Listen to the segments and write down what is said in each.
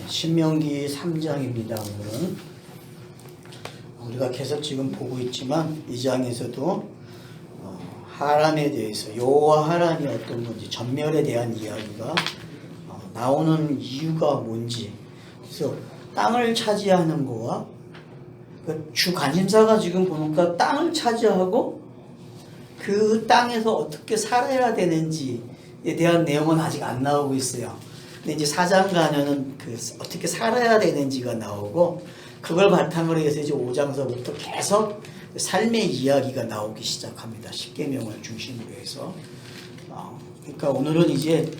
신명기 3장입니다. 오늘은 우리가 계속 지금 보고 있지만 이 장에서도 하란에 대해서 여호와 하란이 어떤 건지 전멸에 대한 이야기가 나오는 이유가 뭔지, 그래서 땅을 차지하는 거와 주 관심사가 지금 보니까 땅을 차지하고 그 땅에서 어떻게 살아야 되는지에 대한 내용은 아직 안 나오고 있어요. 근데 이제 4장 가면은 어떻게 살아야 되는지가 나오고, 그걸 바탕으로 해서 이제 5장서부터 계속 삶의 이야기가 나오기 시작합니다. 십계명을 중심으로 해서. 그러니까 오늘은 이제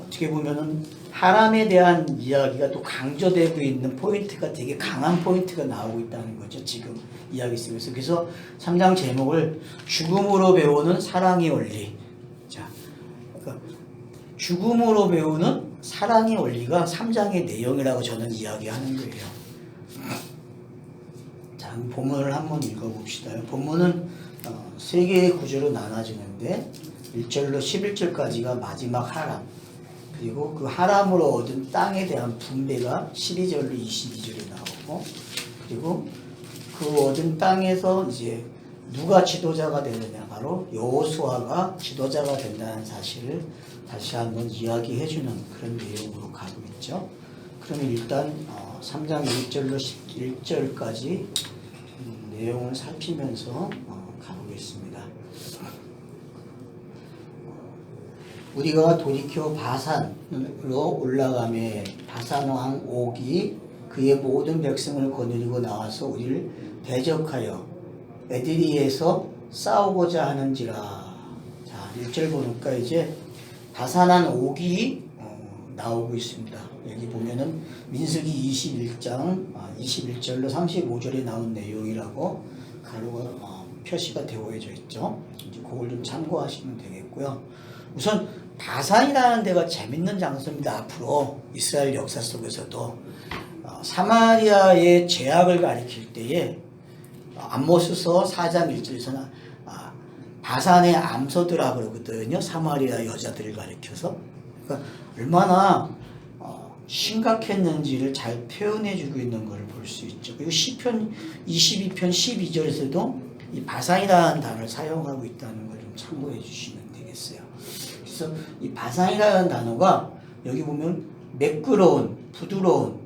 어떻게 보면은 하람에 대한 이야기가 또 강조되고 있는 포인트가 되게 강한 포인트가 나오고 있다는 거죠. 지금 이야기 속에서. 그래서 3장 제목을 죽음으로 배우는 사랑의 원리. 자, 그러니까 죽음으로 배우는 사랑의 원리가 3장의 내용이라고 저는 이야기하는 거예요. 자, 본문을 한번 읽어봅시다. 본문은 3개의 구조로 나눠지는데 1절로 11절까지가 마지막 하람, 그리고 그 하람으로 얻은 땅에 대한 분배가 12절로 22절에 나오고, 그리고 그 얻은 땅에서 이제 누가 지도자가 되느냐, 바로 여호수아가 지도자가 된다는 사실을 다시 한번 이야기해주는 그런 내용으로 가고 있죠. 그러면 일단 3장 1절로 11절까지 내용을 살피면서 가보겠습니다. 우리가 돌이켜 바산으로 올라가매 바산 왕 옥이 그의 모든 백성을 거느리고 나와서 우리를 대적하여 에드리에서 싸우고자 하는지라. 자, 1절 보니까 이제 바산한 옥이 나오고 있습니다. 여기 보면은 민수기 21장 21절로 35절에 나온 내용이라고 가로가 표시가 되어져 있죠. 이제 그걸 좀 참고하시면 되겠고요. 우선 바산이라는 데가 재밌는 장소입니다. 앞으로 이스라엘 역사 속에서도 사마리아의 죄악을 가리킬 때에 아모스서 4장 1절에서는 바산의 암소들아 그러거든요. 사마리아 여자들을 가리켜서. 그러니까 얼마나 심각했는지를 잘 표현해주고 있는 것을 볼 수 있죠. 그리고 시편 22편 12절에서도 이 바산이라는 단어를 사용하고 있다는 걸 좀 참고해 주시면 되겠어요. 그래서 이 바산이라는 단어가 여기 보면 매끄러운, 부드러운,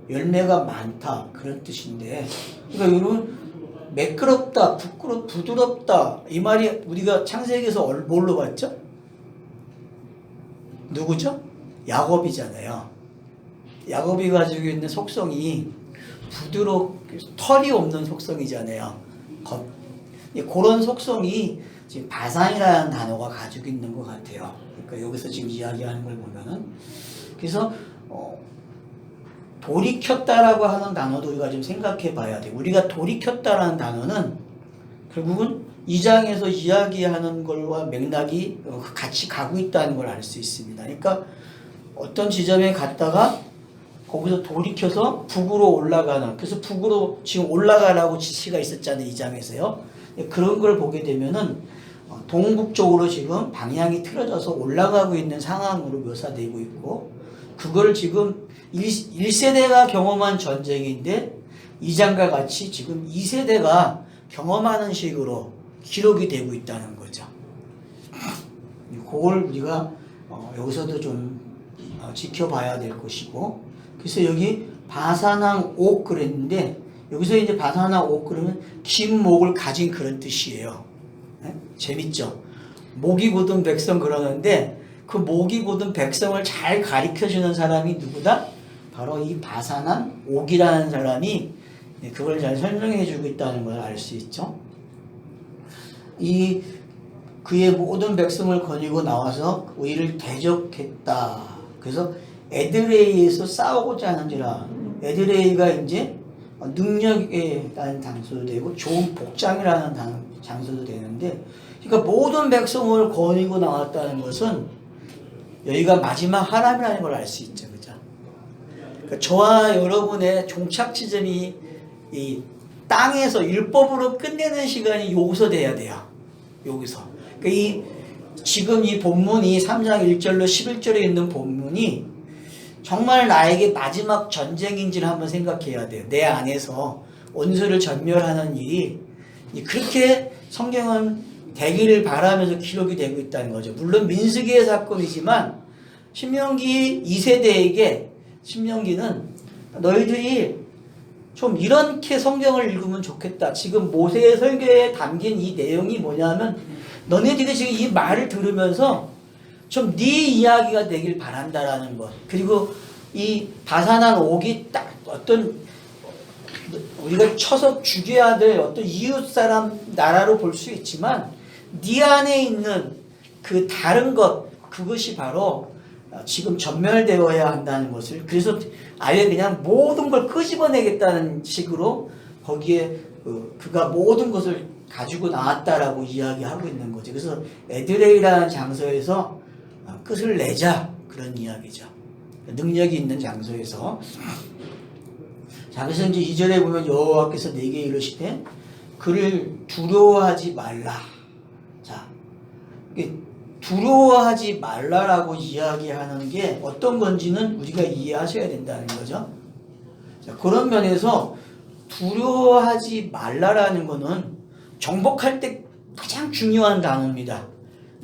열매가 많다 그런 뜻인데, 그러니까 여러분 매끄럽다, 부드럽다 이 말이 우리가 창세기에서 뭘로 봤죠? 누구죠? 야곱이잖아요. 야곱이 가지고 있는 속성이 털이 없는 속성이잖아요. 그런 속성이 지금 바산이라는 단어가 가지고 있는 것 같아요. 그러니까 여기서 지금 이야기하는 걸 보면은, 그래서 돌이켰다라고 하는 단어도 우리가 좀 생각해 봐야 돼요. 우리가 돌이켰다라는 단어는 결국은 이 장에서 이야기하는 것과 맥락이 같이 가고 있다는 걸 알 수 있습니다. 그러니까 어떤 지점에 갔다가 거기서 돌이켜서 북으로 올라가는, 그래서 북으로 지금 올라가라고 지시가 있었잖아요. 이 장에서요. 그런 걸 보게 되면은 동북 쪽으로 지금 방향이 틀어져서 올라가고 있는 상황으로 묘사되고 있고, 그걸 지금 1세대가 경험한 전쟁인데 2장과 같이 지금 2세대가 경험하는 식으로 기록이 되고 있다는 거죠. 그걸 우리가 여기서도 좀 지켜봐야 될 것이고, 그래서 여기 바산왕 옥 그랬는데, 여기서 이제 바산왕 옥 그러면 긴 목을 가진 그런 뜻이에요. 네? 재밌죠? 목이 곧은 백성 그러는데, 그 목이 곧은 백성을 잘 가리켜주는 사람이 누구다? 바로 이 바산왕 옥이라는 사람이 그걸 잘 설명해주고 있다는 걸 알 수 있죠. 그의 모든 백성을 거느리고 나와서 우리를 대적했다. 그래서 에드레이에서 싸우고자 하는지라. 에드레이가 이제 능력에 대한 장소도 되고 좋은 복장이라는 장소도 되는데, 그러니까 모든 백성을 거느리고 나왔다는 것은 여기가 마지막 하람이라는 걸 알 수 있죠. 그죠? 그러니까 저와 여러분의 종착 지점이 이 땅에서 율법으로 끝내는 시간이 여기서 돼야 돼요. 여기서. 그러니까 이 지금 이 본문이 3장 1절로 11절에 있는 본문이 정말 나에게 마지막 전쟁인지를 한번 생각해야 돼요. 내 안에서 원수를 전멸하는 일이 그렇게 성경은 되기를 바라면서 기록이 되고 있다는 거죠. 물론 민수기의 사건이지만 신명기 2세대에게 신명기는 너희들이 좀 이렇게 성경을 읽으면 좋겠다. 지금 모세의 설교에 담긴 이 내용이 뭐냐면 너네들이 지금 이 말을 들으면서 좀 네 이야기가 되길 바란다라는 것. 그리고 이 바산한 옥이 딱 어떤 우리가 쳐서 죽여야 될 어떤 이웃 사람 나라로 볼 수 있지만 네 안에 있는 그 다른 것, 그것이 바로 지금 전멸되어야 한다는 것을, 그래서 아예 그냥 모든 걸 끄집어내겠다는 식으로 거기에 그가 모든 것을 가지고 나왔다라고 이야기하고 있는 거죠. 그래서 에드레이라는 장소에서 끝을 내자, 그런 이야기죠. 능력이 있는 장소에서. 자, 그래서 이제 2절에 보면 여호와께서 내게 이르시되 그를 두려워하지 말라. 자, 두려워하지 말라라고 이야기하는 게 어떤 건지는 우리가 이해하셔야 된다는 거죠. 자, 그런 면에서 두려워하지 말라라는 거는 정복할 때 가장 중요한 단어입니다.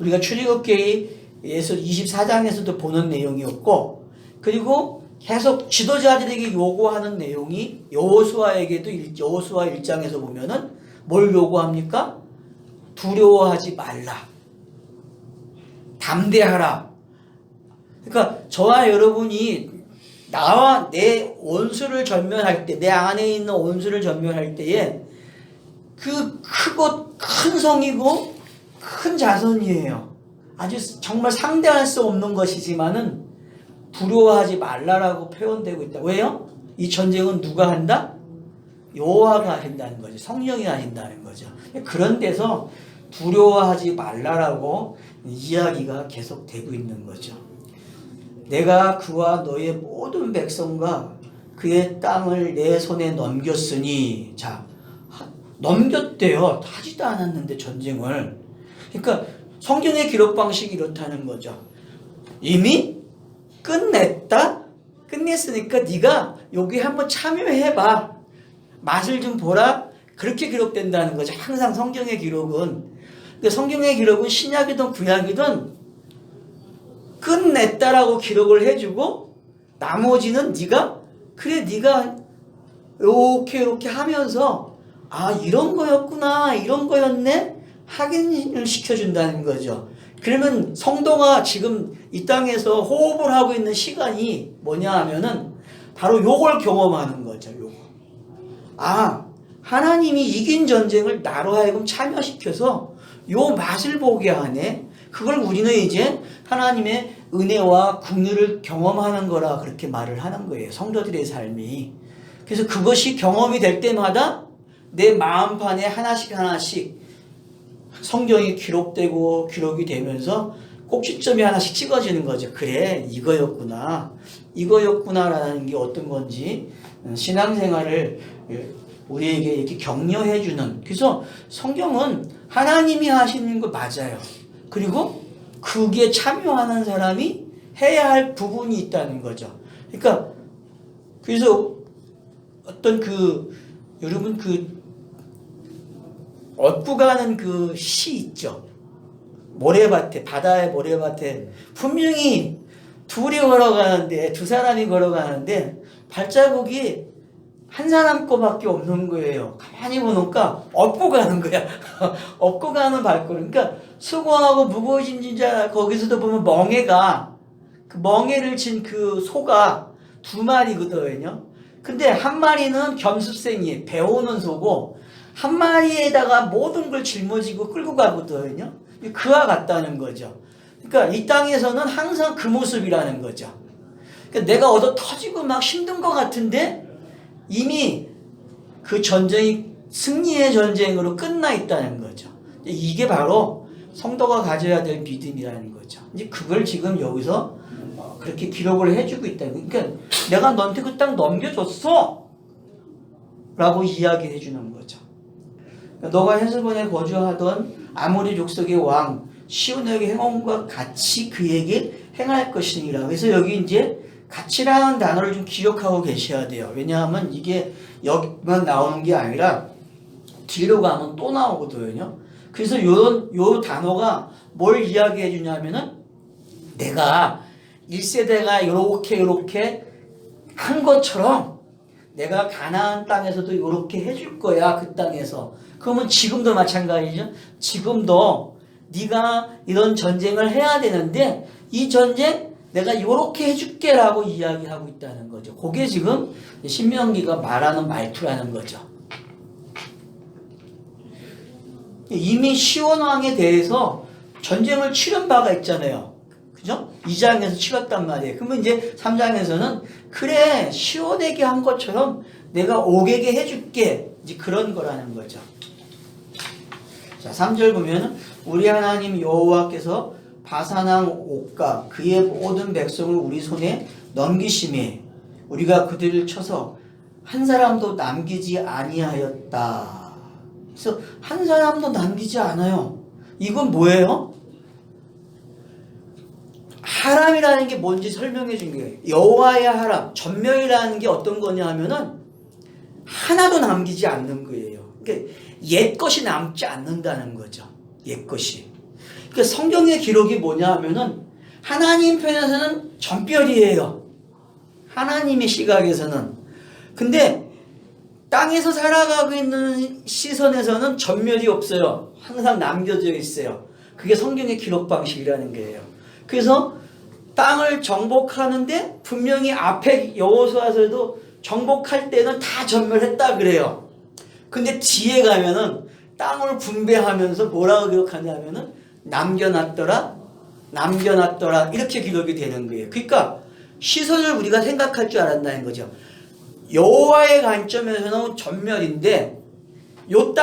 우리가 출애굽기에서 24장에서도 보는 내용이었고, 그리고 계속 지도자들에게 요구하는 내용이 여호수아에게도 여호수아 1장에서 보면은 뭘 요구합니까? 두려워하지 말라. 담대하라. 그러니까 저와 여러분이 나와 내 원수를 전멸할 때, 내 안에 있는 원수를 전멸할 때에 그 크고 큰 성이고 큰 자손이에요. 아주 정말 상대할 수 없는 것이지만은 두려워하지 말라라고 표현되고 있다. 왜요? 이 전쟁은 누가 한다? 여호와가 하신다는 거죠. 성령이 하신다는 거죠. 그런 데서 두려워하지 말라라고 이야기가 계속 되고 있는 거죠. 내가 그와 너의 모든 백성과 그의 땅을 내 손에 넘겼으니, 자, 넘겼대요. 하지도 않았는데 전쟁을. 그러니까 성경의 기록 방식이 이렇다는 거죠. 이미 끝냈다? 끝냈으니까 네가 여기 한번 참여해봐. 맛을 좀 보라. 그렇게 기록된다는 거죠. 항상 성경의 기록은. 근데 성경의 기록은 신약이든 구약이든 끝냈다라고 기록을 해주고 나머지는 네가 그래 네가 이렇게 하면서 아 이런 거였구나 이런 거였네 확인을 시켜준다는 거죠. 그러면 성도가 지금 이 땅에서 호흡을 하고 있는 시간이 뭐냐 하면은 바로 요걸 경험하는 거죠. 요거. 아 하나님이 이긴 전쟁을 나로 하여금 참여시켜서 요 맛을 보게 하네. 그걸 우리는 이제 하나님의 은혜와 긍휼을 경험하는 거라 그렇게 말을 하는 거예요. 성도들의 삶이. 그래서 그것이 경험이 될 때마다 내 마음판에 하나씩 하나씩 성경이 기록되고 기록이 되면서 꼭지점이 하나씩 찍어지는 거죠. 그래 이거였구나 이거였구나라는 게 어떤 건지 신앙생활을 우리에게 이렇게 격려해 주는. 그래서 성경은 하나님이 하시는 거 맞아요. 그리고 그게 참여하는 사람이 해야 할 부분이 있다는 거죠. 그러니까 그래서 어떤 여러분 얻고 가는 그 시 있죠. 모래밭에, 바다의 모래밭에 분명히 둘이 걸어가는데, 두 사람이 걸어가는데 발자국이 한 사람 거밖에 없는 거예요. 가만히 보니까 업고 가는 거야. 업고 가는 발걸음. 그러니까 수고하고 무거워진 진짜 거기서도 보면 멍에가 그 멍에를 친 그 소가 두 마리거든요. 근데 한 마리는 겸습생이 배우는 소고 한 마리에다가 모든 걸 짊어지고 끌고 가거든요. 그와 같다는 거죠. 그러니까 이 땅에서는 항상 그 모습이라는 거죠. 그러니까 내가 얻어 터지고 막 힘든 것 같은데 이미 그 전쟁이 승리의 전쟁으로 끝나 있다는 거죠. 이게 바로 성도가 가져야 될 믿음이라는 거죠. 이제 그걸 지금 여기서 그렇게 기록을 해주고 있다. 그러니까 내가 너한테 그 땅 넘겨줬어! 라고 이야기해 주는 거죠. 너가 헤스본에 거주하던 아모리 족속의 왕 시온에게 행한 것 같이 그에게 행할 것이니라. 그래서 여기 이제 같이라는 단어를 좀 기억하고 계셔야 돼요. 왜냐하면 이게 여기만 나오는 게 아니라 뒤로 가면 또 나오거든요. 그래서 요 단어가 뭘 이야기해 주냐면은 내가 1세대가 요렇게 한 것처럼 내가 가나안 땅에서도 요렇게 해줄 거야. 그 땅에서. 그러면 지금도 마찬가지죠. 지금도 네가 이런 전쟁을 해야 되는데 이 전쟁 내가 요렇게 해줄게 라고 이야기하고 있다는 거죠. 그게 지금 신명기가 말하는 말투라는 거죠. 이미 시온 왕에 대해서 전쟁을 치른 바가 있잖아요. 그죠? 2장에서 치렀단 말이에요. 그러면 이제 3장에서는 그래 시온에게 한 것처럼 내가 옥에게 해줄게. 이제 그런 거라는 거죠. 자, 3절 보면 우리 하나님 여호와께서 바산왕 옥과 그의 모든 백성을 우리 손에 넘기심에 우리가 그들을 쳐서 한 사람도 남기지 아니하였다. 그래서 한 사람도 남기지 않아요. 이건 뭐예요? 하람이라는 게 뭔지 설명해 준 거예요. 여호와의 하람, 전멸이라는 게 어떤 거냐 하면은 하나도 남기지 않는 거예요. 그러니까 옛 것이 남지 않는다는 거죠. 옛 것이. 그러니까 성경의 기록이 뭐냐 하면은 하나님 편에서는 전멸이에요. 하나님의 시각에서는. 근데 땅에서 살아가고 있는 시선에서는 전멸이 없어요. 항상 남겨져 있어요. 그게 성경의 기록 방식이라는 거예요. 그래서 땅을 정복하는데 분명히 앞에 여호수아서도 정복할 때는 다 전멸했다 그래요. 근데 뒤에 가면은 땅을 분배하면서 뭐라고 기록하냐면은 남겨놨더라 이렇게 기록이 되는 거예요. 그러니까 시선을 우리가 생각할 줄 알았다는 거죠. 여호와의 관점에서는 전멸인데 요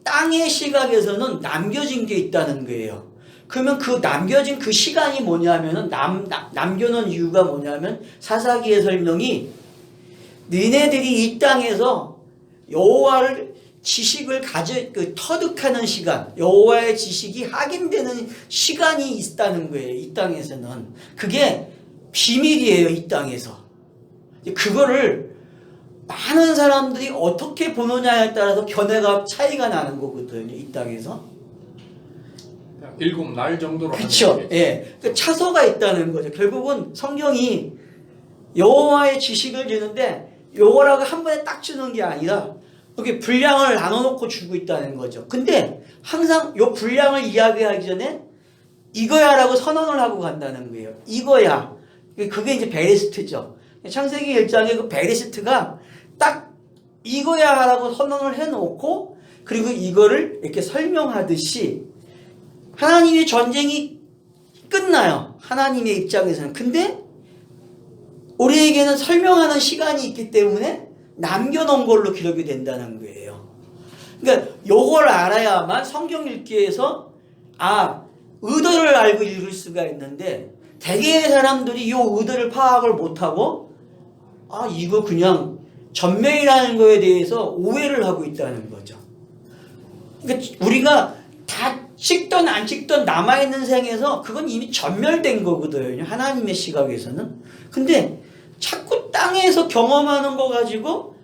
땅의 시각에서는 남겨진 게 있다는 거예요. 그러면 그 남겨진 그 시간이 뭐냐면은 남겨놓은 이유가 뭐냐면 사사기의 설명이 너네들이 이 땅에서 여호와를 지식을 터득하는 시간, 여호와의 지식이 확인되는 시간이 있다는 거예요. 이 땅에서는. 그게 비밀이에요. 이 땅에서. 그거를 많은 사람들이 어떻게 보느냐에 따라서 견해가 차이가 나는 거거든요. 이 땅에서. 7날 정도로. 그렇죠. 예. 그 차서가 있다는 거죠. 결국은 성경이 여호와의 지식을 주는데 요거라고 한 번에 딱 주는 게 아니라 이렇게 분량을 나눠놓고 주고 있다는 거죠. 근데 항상 요 분량을 이야기하기 전에 이거야라고 선언을 하고 간다는 거예요. 이거야. 그게 이제 베리스트죠. 창세기 1장에 그 베리스트가 딱 이거야라고 선언을 해놓고 그리고 이거를 이렇게 설명하듯이 하나님의 전쟁이 끝나요. 하나님의 입장에서는. 근데 우리에게는 설명하는 시간이 있기 때문에 남겨놓은 걸로 기록이 된다는 거예요. 그러니까 요걸 알아야만 성경 읽기에서 의도를 알고 읽을 수가 있는데 대개의 사람들이 이 의도를 파악을 못하고 이거 그냥 전멸이라는 거에 대해서 오해를 하고 있다는 거죠. 그러니까 우리가 다 찍던 안 찍던 남아있는 생에서 그건 이미 전멸된 거거든요. 하나님의 시각에서는. 근데 자꾸 땅에서 경험하는 거 가지고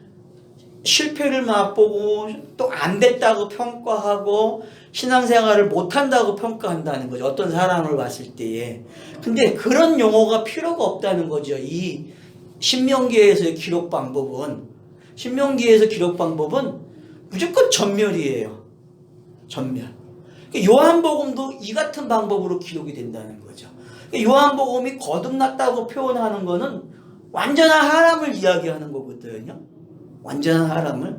실패를 맛보고 또 안 됐다고 평가하고 신앙생활을 못한다고 평가한다는 거죠. 어떤 사람을 봤을 때에. 근데 그런 용어가 필요가 없다는 거죠. 이 신명기에서의 기록 방법은. 신명기에서 기록 방법은 무조건 전멸이에요. 전멸. 요한복음도 이 같은 방법으로 기록이 된다는 거죠. 요한복음이 거듭났다고 표현하는 거는 완전한 하람을 이야기하는 거거든요. 완전한 하람을.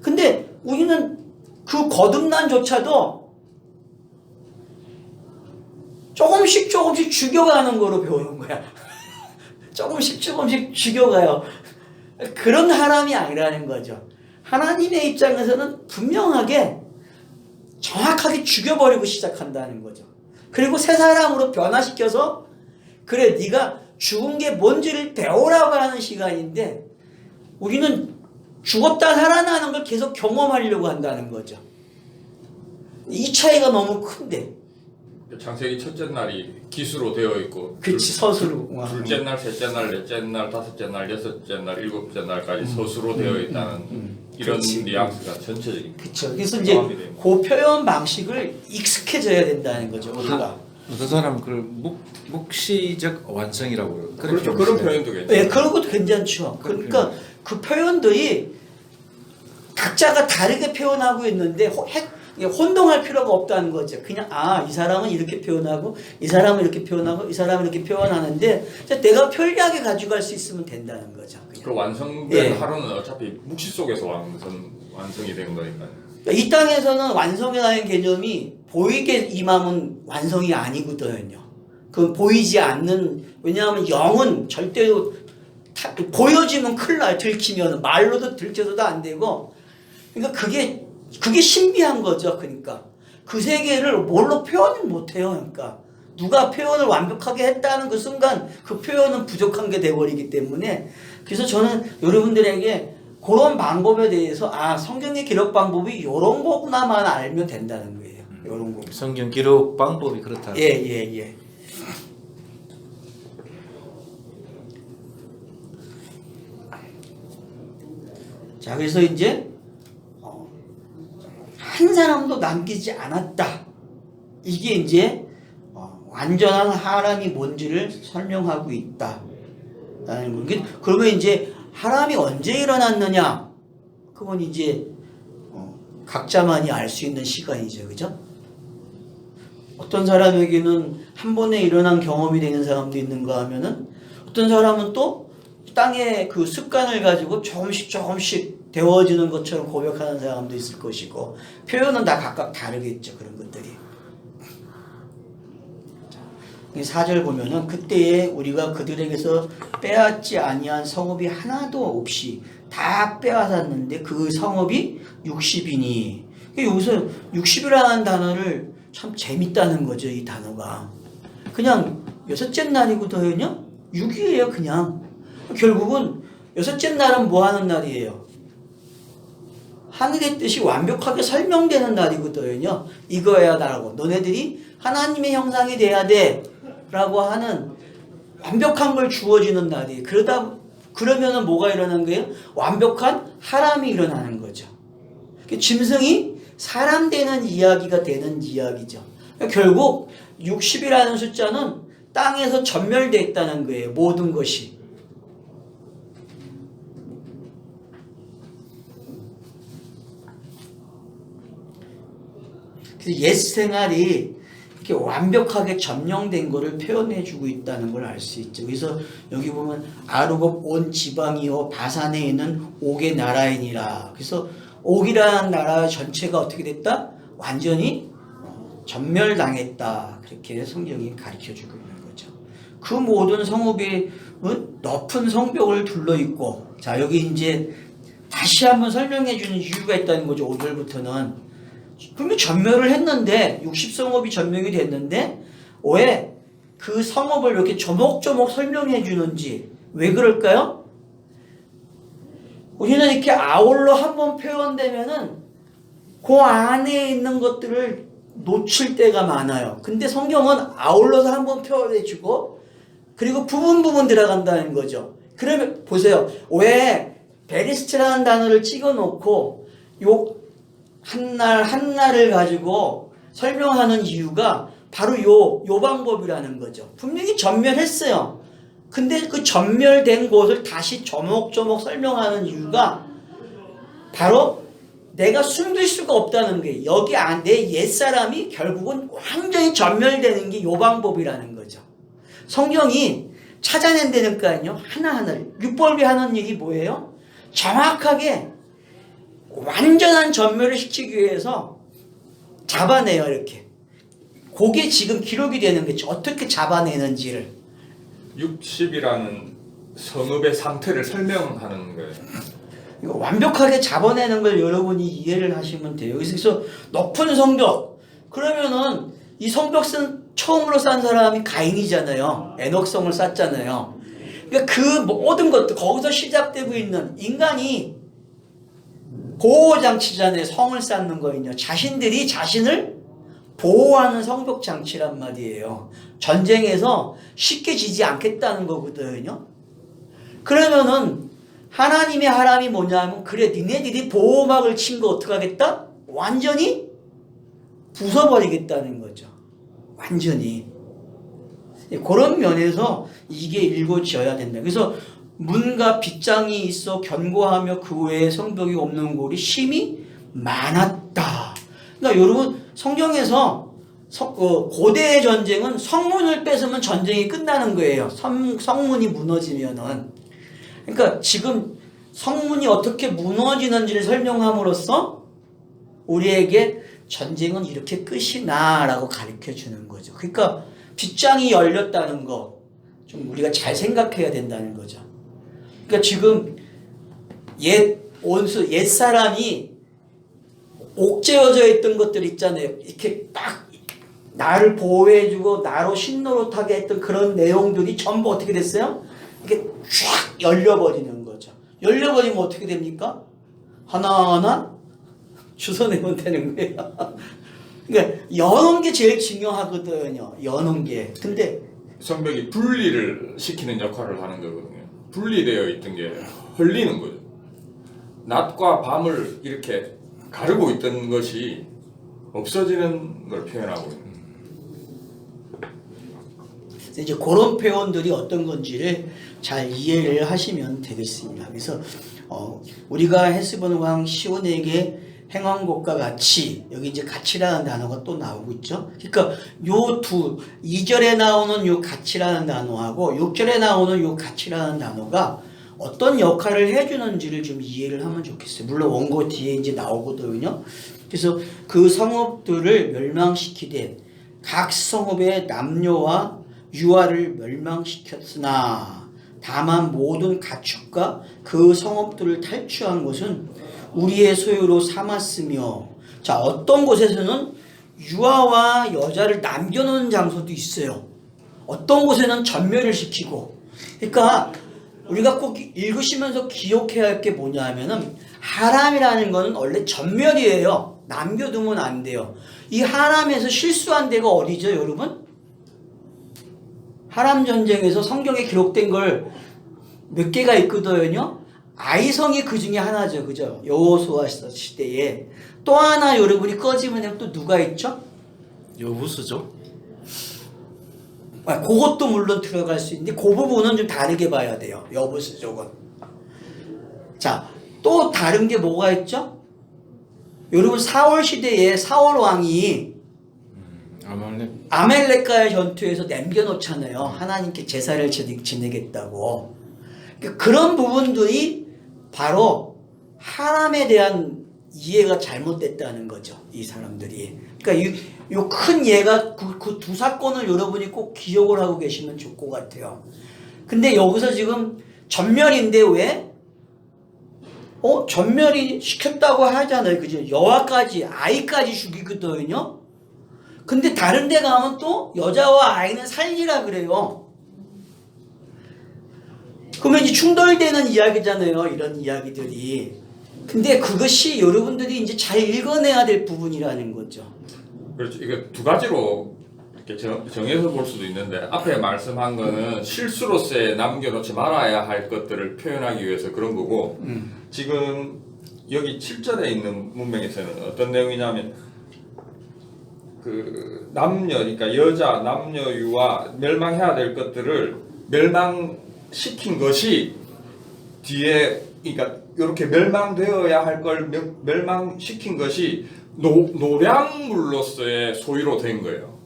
근데 우리는 그 거듭난조차도 조금씩 죽여가는 거로 배우는 거야. 조금씩 죽여가요. 그런 하람이 아니라는 거죠. 하나님의 입장에서는 분명하게 정확하게 죽여버리고 시작한다는 거죠. 그리고 새 사람으로 변화시켜서 그래 네가 죽은 게 뭔지를 배우라고 하는 시간인데 우리는 죽었다 살아나는 걸 계속 경험하려고 한다는 거죠. 이 차이가 너무 큰데 창세기 첫째 날이 기수로 되어 있고, 그치, 서술로. 둘째 날, 셋째 날, 넷째 날, 다섯째 날, 여섯째 날, 일곱째 날까지 서술로 되어 있다는 이런 그치. 뉘앙스가 전체적인. 그렇죠. 그래서 이제 포함이 됩니다. 그 표현 방식을 익숙해져야 된다는 거죠. 우리가. 어떤 사람은 그걸 묵시적 완성이라고 그래요. 그렇죠. 그런 표현도 괜찮아요. 예, 그런 것도 괜찮죠. 그러니까 그 표현들이 각자가 다르게 표현하고 있는데 혼동할 필요가 없다는 거죠. 그냥 이 사람은 이렇게 표현하고 이 사람은 이렇게 표현하고 이 사람은 이렇게 표현하는데 내가 편리하게 가져갈 수 있으면 된다는 거죠. 그냥. 그 완성된 예. 하루는 어차피 묵시 속에서 완성이 된 거니까요. 이 땅에서는 완성이라는 개념이 보이게 임하면 완성이 아니거든요. 그 보이지 않는, 왜냐하면 영은 절대로 보여지면 큰일 나요. 들키면 말로도 들켜서도 안 되고. 그러니까 그게 신비한 거죠. 그러니까 그 세계를 뭘로 표현을 못해요. 그러니까 누가 표현을 완벽하게 했다는 그 순간 그 표현은 부족한 게 돼버리기 때문에, 그래서 저는 여러분들에게 그런 방법에 대해서 성경의 기록 방법이 이런 거구나만 알면 된다는 거예요. 이런 거. 성경 기록 방법이 그렇다. 예. 자, 그래서 이제 한 사람도 남기지 않았다. 이게 이제 완전한 하람이 뭔지를 설명하고 있다. 그러면 이제 하람이 언제 일어났느냐? 그건 이제 각자만이 알 수 있는 시간이죠. 그죠? 어떤 사람에게는 한 번에 일어난 경험이 되는 사람도 있는가 하면은, 어떤 사람은 또 땅의 그 습관을 가지고 조금씩 데워지는 것처럼 고백하는 사람도 있을 것이고, 표현은 다 각각 다르겠죠. 그런 것들이. 4절 보면은 그때에 우리가 그들에게서 빼앗지 아니한 성읍이 하나도 없이 다 빼앗았는데 그 성읍이 60이니. 여기서 60이라는 단어를 참 재밌다는 거죠. 이 단어가 그냥 여섯째 날이거든요. 6이에요. 그냥 결국은 여섯째 날은 뭐 하는 날이에요? 하늘의 뜻이 완벽하게 설명되는 날이거든요. 이거야 나라고, 너네들이 하나님의 형상이 돼야 돼 라고 하는 완벽한 걸 주어지는 날이에요. 그러면은 뭐가 일어나는 거예요? 완벽한 하람이 일어나는 거죠. 짐승이 사람 되는 이야기가 되는 이야기죠. 결국 60이라는 숫자는 땅에서 전멸됐다는 거예요. 모든 것이. 그래서 옛 생활이 이렇게 완벽하게 점령된 것을 표현해주고 있다는 걸 알 수 있죠. 그래서 여기 보면 아르곱 온 지방이요 바산에 있는 옥의 나라이니라. 그래서 옥이라는 나라 전체가 어떻게 됐다? 완전히 전멸당했다. 그렇게 성경이 가르쳐주고 있는 거죠. 그 모든 성읍이 높은 성벽을 둘러있고, 자 여기 이제 다시 한번 설명해주는 이유가 있다는 거죠. 5절부터는. 그러면 전멸을 했는데 60성읍이 전멸이 됐는데 왜 그 성읍을 이렇게 조목조목 설명해 주는지, 왜 그럴까요? 우리는 이렇게 아울러 한번 표현되면은 그 안에 있는 것들을 놓칠 때가 많아요. 근데 성경은 아울러서 한번 표현해 주고 그리고 부분 들어간다는 거죠. 그러면 보세요. 왜 베리스트라는 단어를 찍어 놓고 한날을 가지고 설명하는 이유가 바로 요 방법이라는 거죠. 분명히 전멸했어요. 근데 그 전멸된 곳을 다시 조목조목 설명하는 이유가 바로 내가 숨길 수가 없다는 거예요. 여기 내 옛사람이 결국은 완전히 전멸되는 게 요 방법이라는 거죠. 성경이 찾아낸다니까요. 하나하나를. 율법이 하는 일이 뭐예요? 정확하게 완전한 전멸을 시키기 위해서 잡아내요. 이렇게. 그게 지금 기록이 되는 거죠. 어떻게 잡아내는지를. 60이라는 성읍의 상태를 설명하는 거예요. 이거 완벽하게 잡아내는 걸 여러분이 이해를 하시면 돼요. 그래서 높은 성벽. 그러면은 이 성벽 처음으로 쌓은 사람이 가인이잖아요. 에녹성을 쌓잖아요. 그러니까 그 모든 것들 거기서 시작되고 있는 인간이 고장치잖아요. 성을 쌓는 거는요. 자신들이 자신을 보호하는 성벽 장치란 말이에요. 전쟁에서 쉽게 지지 않겠다는 거거든요. 그러면은 하나님의 하람이 뭐냐면 그래 니네들이 보호막을 친 거 어떻게 하겠다? 완전히 부숴버리겠다는 거죠. 완전히. 그런 면에서 이게 일고지어야 된다. 그래서 문과 빗장이 있어 견고하며 그 외에 성벽이 없는 곳이 심히 많았다. 그러니까 여러분 성경에서 고대의 전쟁은 성문을 뺏으면 전쟁이 끝나는 거예요. 성문이 무너지면은. 그러니까 지금 성문이 어떻게 무너지는지를 설명함으로써 우리에게 전쟁은 이렇게 끝이 나라고 가르쳐 주는 거죠. 그러니까 빗장이 열렸다는 거 좀 우리가 잘 생각해야 된다는 거죠. 그러니까 지금 옛 사람이 옥죄어져 있던 것들 있잖아요. 이렇게 딱 나를 보호해주고 나로 신노릇하게 했던 그런 내용들이 전부 어떻게 됐어요? 이게 쫙 열려버리는 거죠. 열려버리면 어떻게 됩니까? 하나하나 주워내면 되는 거예요. 그러니까 여는 게 제일 중요하거든요. 여는 게. 근데 성벽이 분리를 시키는 역할을 하는 거거든요. 분리되어 있던 게 흘리는 거죠. 낮과 밤을 이렇게 가르고 있던 것이 없어지는 걸 표현하고 있는. 이제 그런 표현들이 어떤 건지를 잘 이해를 하시면 되겠습니다. 그래서 우리가 헤스본 왕 시온에게 행한 것과 같이 여기 이제 같이라는 단어가 또 나오고 있죠. 그러니까 요 2절에 나오는 요 같이라는 단어하고 6절에 나오는 요 같이라는 단어가 어떤 역할을 해주는지를 좀 이해를 하면 좋겠어요. 물론 원고 뒤에 이제 나오거든요. 그래서 그 성읍들을 멸망시키되 각 성읍의 남녀와 유아를 멸망시켰으나 다만 모든 가축과 그 성읍들을 탈취한 것은 우리의 소유로 삼았으며, 자 어떤 곳에서는 유아와 여자를 남겨놓은 장소도 있어요. 어떤 곳에는 전멸을 시키고. 그러니까 우리가 꼭 읽으시면서 기억해야 할 게 뭐냐 하면은 하람이라는 거는 원래 전멸이에요. 남겨두면 안 돼요. 이 하람에서 실수한 데가 어디죠 여러분? 하람 전쟁에서 성경에 기록된 걸 몇 개가 있거든요. 아이성이 그 중에 하나죠. 그죠? 여호수아 시대에. 또 하나 여러분이 꺼지면 또 누가 있죠? 여부수죠? 그것도 물론 들어갈 수 있는데 그 부분은 좀 다르게 봐야 돼요. 여부수 쪽은. 자, 또 다른 게 뭐가 있죠? 여러분 사울 시대에 사울 왕이 아멜렉과의 전투에서 남겨놓잖아요. 하나님께 제사를 지내겠다고. 그런 부분들이 바로 하람에 대한 이해가 잘못됐다는 거죠. 이 사람들이. 그러니까 이 큰 예가 그 두 사건을 여러분이 꼭 기억을 하고 계시면 좋을 것 같아요. 근데 여기서 지금 전멸인데 왜? 전멸이 시켰다고 하잖아요. 그죠? 여아까지, 아이까지 죽이거든요. 근데 다른 데 가면 또 여자와 아이는 살리라 그래요. 그러면 이제 충돌되는 이야기잖아요. 이런 이야기들이. 근데 그것이 여러분들이 이제 잘 읽어내야 될 부분이라는 거죠. 그렇죠. 이거 두 가지로 이렇게 정해서 볼 수도 있는데 앞에 말씀한 거는 실수로서의 남겨놓지 말아야 할 것들을 표현하기 위해서 그런 거고 지금 여기 7절에 있는 문맥에서는 어떤 내용이냐면 그 그러니까 여자, 남녀, 유아 멸망해야 될 것들을 멸망시킨 것이 뒤에 그러니까 이렇게 멸망되어야 할 걸 멸망시킨 것이 노량물로서의 소유로 된 거예요.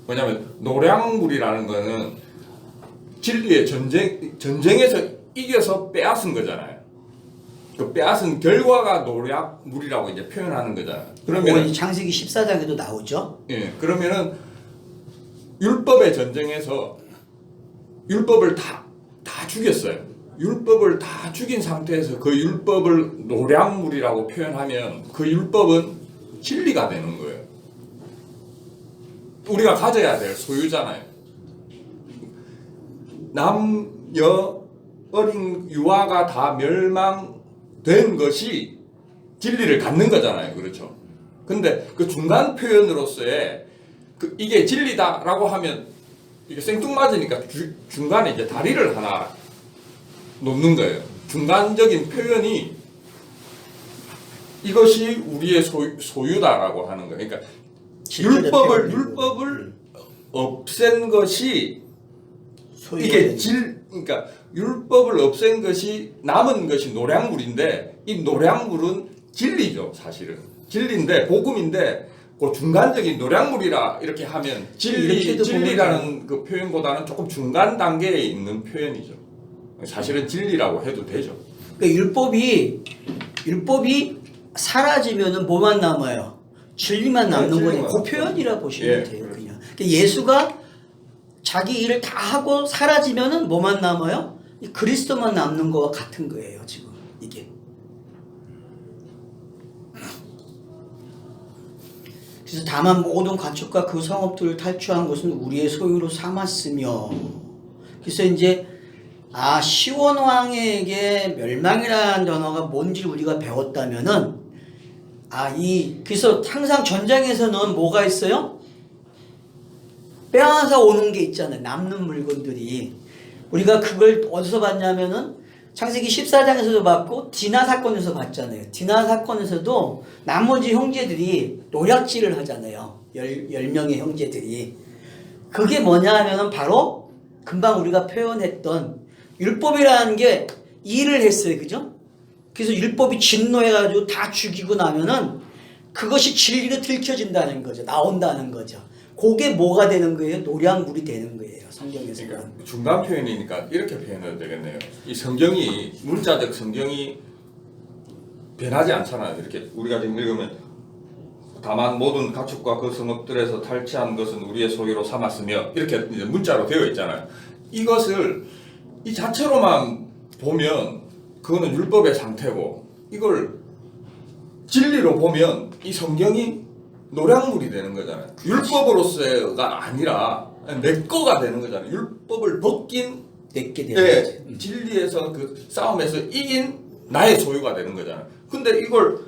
왜냐하면 노량물이라는 거는 진리의 전쟁에서 이겨서 빼앗은 거잖아요. 그 빼앗은 결과가 노량물이라고 이제 표현하는 거잖아요. 그러면 창세기 14장에도 나오죠. 예, 그러면은 율법의 전쟁에서 율법을 다 죽였어요. 율법을 다 죽인 상태에서 그 율법을 노량물이라고 표현하면 그 율법은 진리가 되는 거예요. 우리가 가져야 될 소유잖아요. 남녀, 어린 유아가 다 멸망된 것이 진리를 갖는 거잖아요. 그렇죠? 근데 그 중간 표현으로서의 이게 진리다라고 하면 이게 생뚱맞으니까 중간에 이제 다리를 하나 놓는 거예요. 중간적인 표현이 이것이 우리의 소유다라고 하는 거예요. 그러니까 율법을 없앤 것이 이게 그러니까 율법을 없앤 것이 남은 것이 노량물인데 이 노량물은 진리죠, 사실은. 진리인데 복음인데 그 중간적인 노량물이라 이렇게 하면 진리라는 그 표현보다는 조금 중간 단계에 있는 표현이죠. 사실은 진리라고 해도 되죠. 그러니까 율법이 사라지면은 뭐만 남아요? 진리만 남는 거니 그 표현이라 보시면 돼요. 그냥. 그러니까 예수가 자기 일을 다 하고 사라지면은 뭐만 남아요? 그리스도만 남는 거와 같은 거예요, 지금 이게. 그래서 다만 모든 가축과 그 성읍들을 탈취한 것은 우리의 소유로 삼았으며, 그래서 이제 시온 왕에게 멸망이라는 단어가 뭔지 우리가 배웠다면은 그래서 항상 전쟁에서는 뭐가 있어요? 빼앗아 오는 게 있잖아요. 남는 물건들이. 우리가 그걸 어디서 봤냐면은 창세기 14장에서도 봤고 디나 사건에서 봤잖아요. 디나 사건에서도 나머지 형제들이 노략질을 하잖아요. 10명의 형제들이. 그게 뭐냐 하면은 바로 금방 우리가 표현했던 율법이라는 게 일을 했어요. 그죠? 그래서 율법이 진노해가지고 다 죽이고 나면은 그것이 진리로 들켜진다는 거죠. 나온다는 거죠. 그게 뭐가 되는 거예요? 노량물이 되는 거예요. 성경에서는. 그러니까 중간 표현이니까 이렇게 표현해도 되겠네요. 이 성경이 문자적 성경이 변하지 않잖아요. 이렇게 우리가 지금 읽으면 다만 모든 가축과 그 성읍들에서 탈취한 것은 우리의 소유로 삼았으며 이렇게 이제 문자로 되어 있잖아요. 이것을 이 자체로만 보면 그거는 율법의 상태고 이걸 진리로 보면 이 성경이 노량물이 되는 거잖아요. 율법으로서가 아니라 내 거가 되는 거잖아요. 율법을 벗긴 내게 되는 거지. 진리에서 그 싸움에서 이긴 나의 소유가 되는 거잖아요. 근데 이걸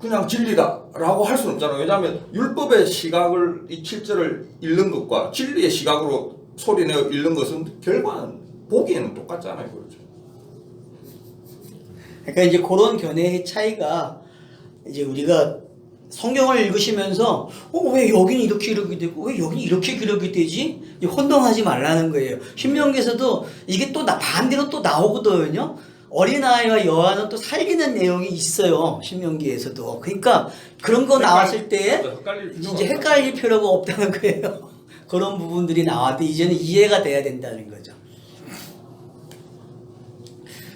그냥 진리다라고 할 수는 없잖아요. 왜냐하면 율법의 시각을 이 7절을 읽는 것과 진리의 시각으로 소리내어 읽는 것은 결과는 보기에는 똑같잖아요. 그렇죠. 그러니까 이제 그런 견해의 차이가 이제 우리가 성경을 읽으시면서 왜 여기는 이렇게 기록이 되고 왜 여기는 이렇게 기록이 되지? 혼동하지 말라는 거예요. 신명기에서도 이게 또 반대로 또 나오거든요. 어린아이와 여아는 또 살리는 내용이 있어요. 신명기에서도. 그러니까 그런 거 나왔을 때 이제 헷갈릴 필요가 없다는 거예요. 그런 부분들이 나왔는데 이제는 이해가 돼야 된다는 거죠.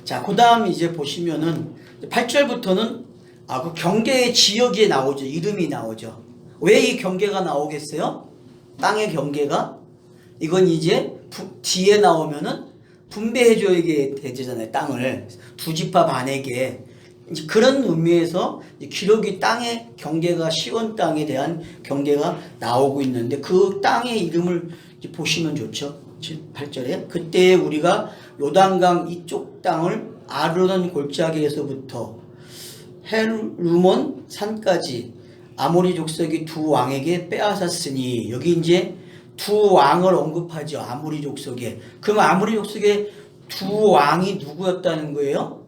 자, 그 다음 이제 보시면은 8절부터는 그 경계의 지역이 나오죠. 이름이 나오죠. 왜 이 경계가 나오겠어요? 땅의 경계가? 이건 이제 뒤에 나오면은 분배해줘야 되잖아요. 땅을. 두 지파 반에게. 이제 그런 의미에서 기록이 땅의 경계가 시온 땅에 대한 경계가 나오고 있는데 그 땅의 이름을 이제 보시면 좋죠. 8절에. 그때 우리가 요단강 이쪽 땅을 아르논 골짜기에서부터 헤르몬 산까지 아모리 족속이 두 왕에게 빼앗았으니, 여기 이제 두 왕을 언급하죠. 아모리 족속에. 그럼 아모리 족속의 두 왕이 누구였다는 거예요?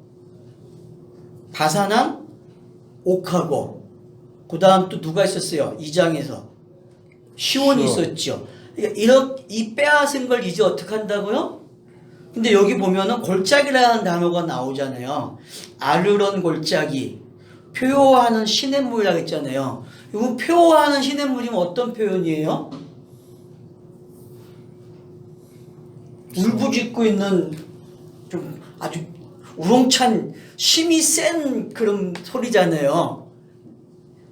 바산왕 옥하고, 그 다음 또 누가 있었어요? 2장에서 시온이 있었죠. 그러니까 이 빼앗은 걸 이제 어떻게 한다고요? 근데 여기 보면은 골짜기라는 단어가 나오잖아요. 아르논 골짜기. 표효하는 시냇물이라고 했잖아요. 이거 표효하는 시냇물이면 어떤 표현이에요? 울부짖고 있는 좀 아주 우렁찬 힘이 센 그런 소리잖아요.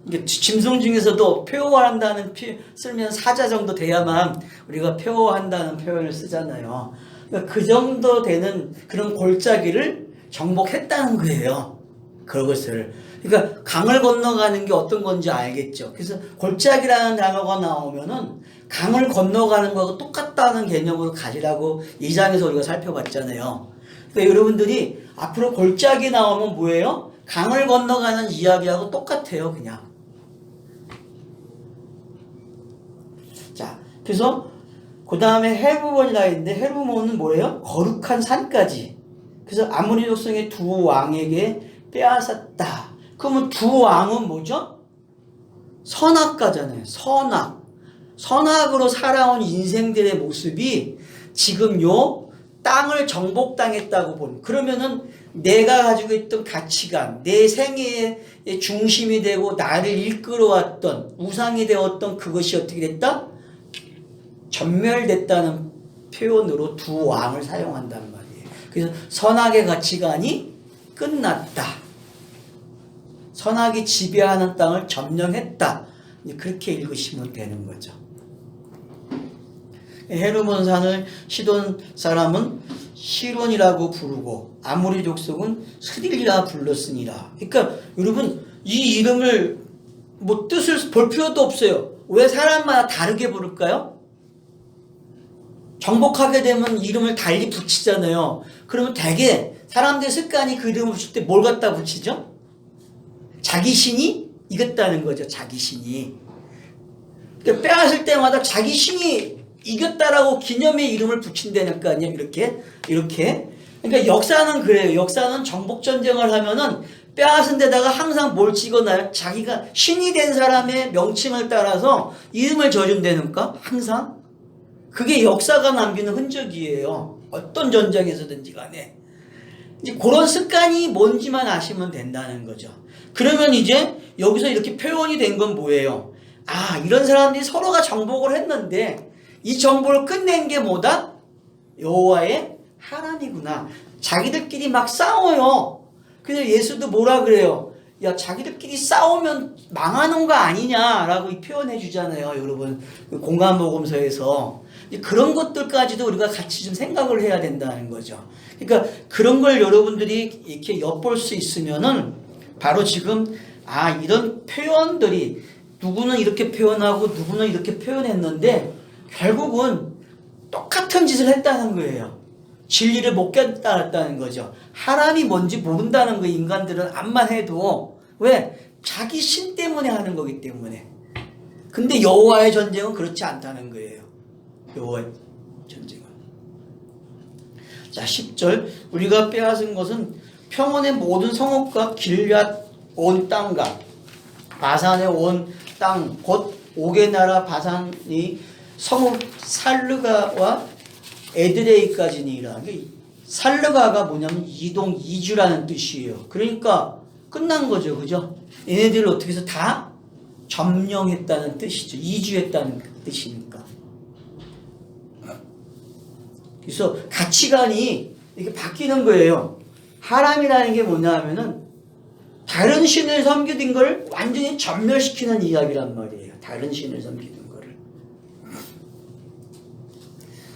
이게 짐승 중에서도 표효한다는 쓰면 사자 정도 돼야만 우리가 표효한다는 표현을 쓰잖아요. 그러니까 그 정도 되는 그런 골짜기를 정복했다는 거예요. 그것을. 그러니까 강을 건너가는 게 어떤 건지 알겠죠. 그래서 골짜기라는 단어가 나오면은 강을 건너가는 거하고 똑같다는 개념으로 가지라고 2장에서 우리가 살펴봤잖아요. 그러니까 여러분들이 앞으로 골짜기 나오면 뭐예요? 강을 건너가는 이야기하고 똑같아요, 그냥. 그래서 그 다음에 헤르몬이라 했는데 헤르몬은 뭐예요? 거룩한 산까지. 그래서 아모리 족속의 두 왕에게 빼앗았다. 그러면 두 왕은 뭐죠? 선악가잖아요. 선악으로 살아온 인생들의 모습이 지금 요 땅을 정복당했다고 보는. 그러면은 내가 가지고 있던 가치관, 내 생애의 중심이 되고 나를 이끌어왔던 우상이 되었던 그것이 어떻게 됐다? 전멸됐다는 표현으로 두 왕을 사용한단 말이에요. 그래서 선악의 가치관이 끝났다. 선악이 지배하는 땅을 점령했다. 그렇게 읽으시면 되는 거죠. 헤르몬산을 시돈 사람은 시론이라고 부르고 아모리 족속은 스딜이라 불렀으니라. 그러니까 여러분 이 이름을 뭐 뜻을 볼 필요도 없어요. 왜 사람마다 다르게 부를까요? 정복하게 되면 이름을 달리 붙이잖아요. 그러면 대개 사람들의 습관이 그 이름을 붙일 때 뭘 갖다 붙이죠? 자기 신이 이겼다는 거죠. 자기 신이. 그러니까 빼앗을 때마다 자기 신이 이겼다라고 기념의 이름을 붙인다니까요. 이렇게. 그러니까 역사는 그래요. 역사는 정복전쟁을 하면은 빼앗은 데다가 항상 뭘 찍어놔요? 자기가 신이 된 사람의 명칭을 따라서 이름을 져준다니까? 항상. 그게 역사가 남기는 흔적이에요. 어떤 전쟁에서든지 간에. 이제 그런 습관이 뭔지만 아시면 된다는 거죠. 그러면 이제 여기서 이렇게 표현이 된 건 뭐예요? 아, 이런 사람들이 서로가 정복을 했는데 이 정복을 끝낸 게 뭐다? 여호와의 하나님이구나. 자기들끼리 막 싸워요. 그래서 예수도 뭐라 그래요? 야, 자기들끼리 싸우면 망하는 거 아니냐라고 표현해 주잖아요. 여러분 공간복음서에서. 그런 것들까지도 우리가 같이 좀 생각을 해야 된다는 거죠. 그러니까 그런 걸 여러분들이 이렇게 엿볼 수 있으면은 바로 지금 아, 이런 표현들이 누구는 이렇게 표현하고 누구는 이렇게 표현했는데 결국은 똑같은 짓을 했다는 거예요. 진리를 못 깨달았다는 거죠. 하나님이 뭔지 모른다는 거 인간들은 암만 해도. 왜? 자기 신 때문에 하는 거기 때문에. 근데 여호와의 전쟁은 그렇지 않다는 거예요. 여호와의 전쟁은. 자, 10절. 우리가 빼앗은 것은 평원의 모든 성읍과 길앗 온 땅과 바산의 온 땅 곧 옥의 나라 바산이 성읍 살르가와 에드레이까지니라. 살르가가 뭐냐면 이동, 이주라는 뜻이에요. 그러니까 끝난 거죠. 그죠? 얘네들을 어떻게 해서 다 점령했다는 뜻이죠. 이주했다는 뜻이니까. 그래서 가치관이 이렇게 바뀌는 거예요. 하람이라는 게 뭐냐 하면은 다른 신을 섬기는 걸 완전히 전멸시키는 이야기란 말이에요. 다른 신을 섬기는 거를.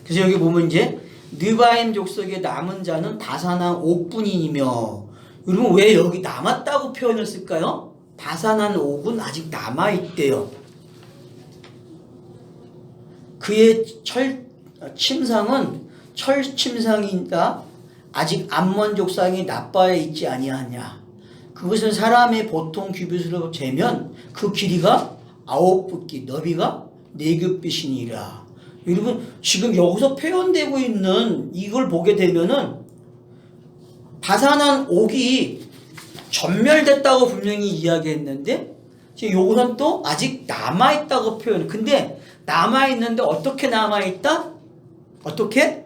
그래서 여기 보면 이제 느바임 족속의 남은 자는 바산한 옥뿐이며, 여러분 왜 여기 남았다고 표현을 쓸까요? 바산한 옥은 아직 남아있대요. 그의 침상은 철침상이다. 아직 암몬 족상이 나빠에 있지 아니하냐. 그것은 사람의 보통 규빗으로 재면 그 길이가 9붓기, 너비가 4규빗이니라. 여러분 지금 여기서 표현되고 있는 이걸 보게 되면은 바산한 옥이 전멸됐다고 분명히 이야기했는데 지금 여기서는 또 아직 남아있다고 표현. 근데 남아있는데 어떻게 남아있다? 어떻게?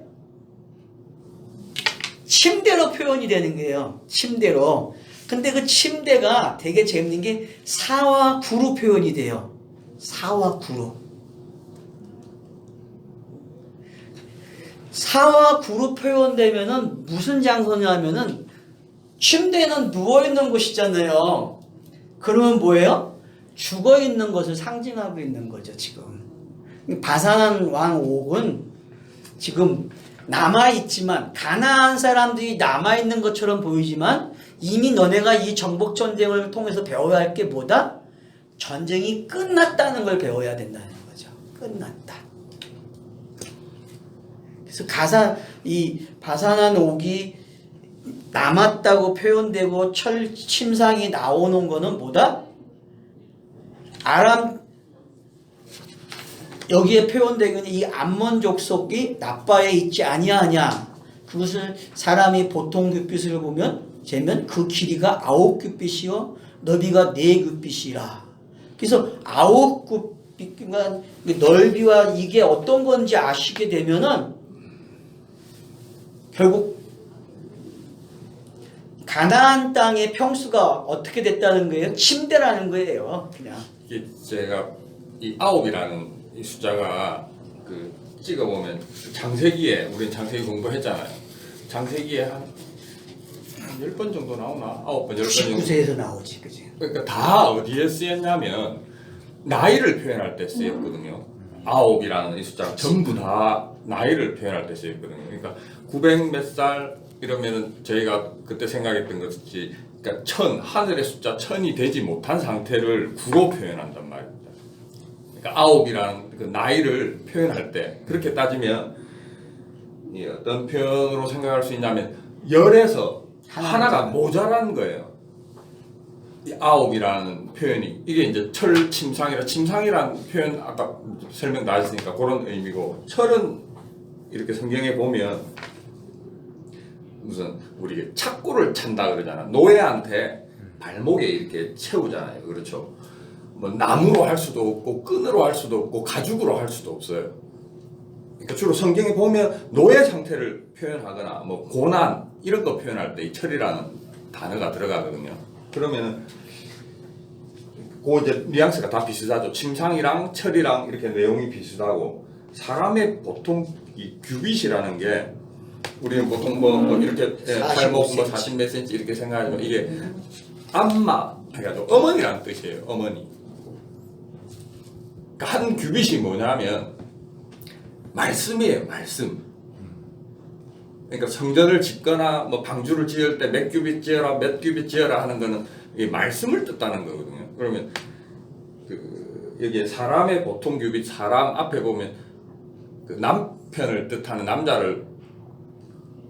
침대로 표현이 되는 거예요. 침대로. 근데 그 침대가 되게 재밌는 게 사와 구로 표현이 돼요. 사와 구로. 사와 구로 표현되면은 무슨 장소냐면은 침대는 누워있는 곳이잖아요. 그러면 뭐예요? 죽어있는 것을 상징하고 있는 거죠, 지금. 바산한 왕 옥은 지금 남아있지만, 가나안 사람들이 남아있는 것처럼 보이지만, 이미 너네가 이 정복전쟁을 통해서 배워야 할 게 뭐다? 전쟁이 끝났다는 걸 배워야 된다는 거죠. 끝났다. 그래서 이 바산한 옥이 남았다고 표현되고 철 침상이 나오는 거는 뭐다? 아람 여기에 표현되는 이 암몬 족속이 나빠에 있지 아니하냐. 그것을 사람이 보통 규빗을 보면 재면 그 길이가 9규빗이요 너비가 4규빗이라. 그래서 9규빗 넓이와 이게 어떤 건지 아시게 되면은 결국 가나안 땅의 평수가 어떻게 됐다는 거예요? 침대라는 거예요. 그냥. 이게 제가 이 9이라는 이 숫자가 그 찍어보면 창세기에 우린 창세기 공부했잖아요. 창세기에 한 10번 정도 나오나? 9번, 10번 정도. 19세에서 나오지, 그지? 그러니까 다 어디에 쓰였냐면 나이를 표현할 때 쓰였거든요. 9이라는 이 숫자가 전부 다 나이를 표현할 때 쓰였거든요. 그러니까 900 몇 살 이러면은 저희가 그때 생각했던 것이 그러니까 1000, 하늘의 숫자 1000이 되지 못한 상태를 9로 표현한단 말입니다. 그러니까 9이라는 그 나이를 표현할 때 그렇게 따지면 이 어떤 표현으로 생각할 수 있냐면 열에서 하나가 모자란 거예요. 이 9이라는 표현이 이게 이제 철침상이라 침상이라는 표현 아까 설명 다 했으니까 그런 의미고 철은 이렇게 성경에 보면 무슨 우리 착고를 찬다 그러잖아. 노예한테 발목에 이렇게 채우잖아요. 그렇죠. 뭐 나무로 할 수도 없고 끈으로 할 수도 없고 가죽으로 할 수도 없어요. 그러니까 주로 성경에 보면 노예 상태를 표현하거나 뭐 고난 이런 거 표현할 때 이 철이라는 단어가 들어가거든요. 그러면 그 이제 뉘앙스가 다 비슷하죠. 침상이랑 철이랑 이렇게 내용이 비슷하고 사람의 보통 이 규빗이라는 게 우리는 보통 뭐 이렇게 팔목 뭐 40 몇 센치 이렇게 생각하지만 이게 안마 해가지고 어머니라는 뜻이에요. 어머니. 그러니까 한 규빗이 뭐냐면 말씀이에요. 말씀. 그러니까 성전을 짓거나 뭐 방주를 지을 때 몇 규빗 지어라 몇 규빗 지어라 하는 거는 이게 말씀을 뜻하는 거거든요. 그러면 그 여기에 사람의 보통 규빗 사람 앞에 보면 그 남편을 뜻하는 남자를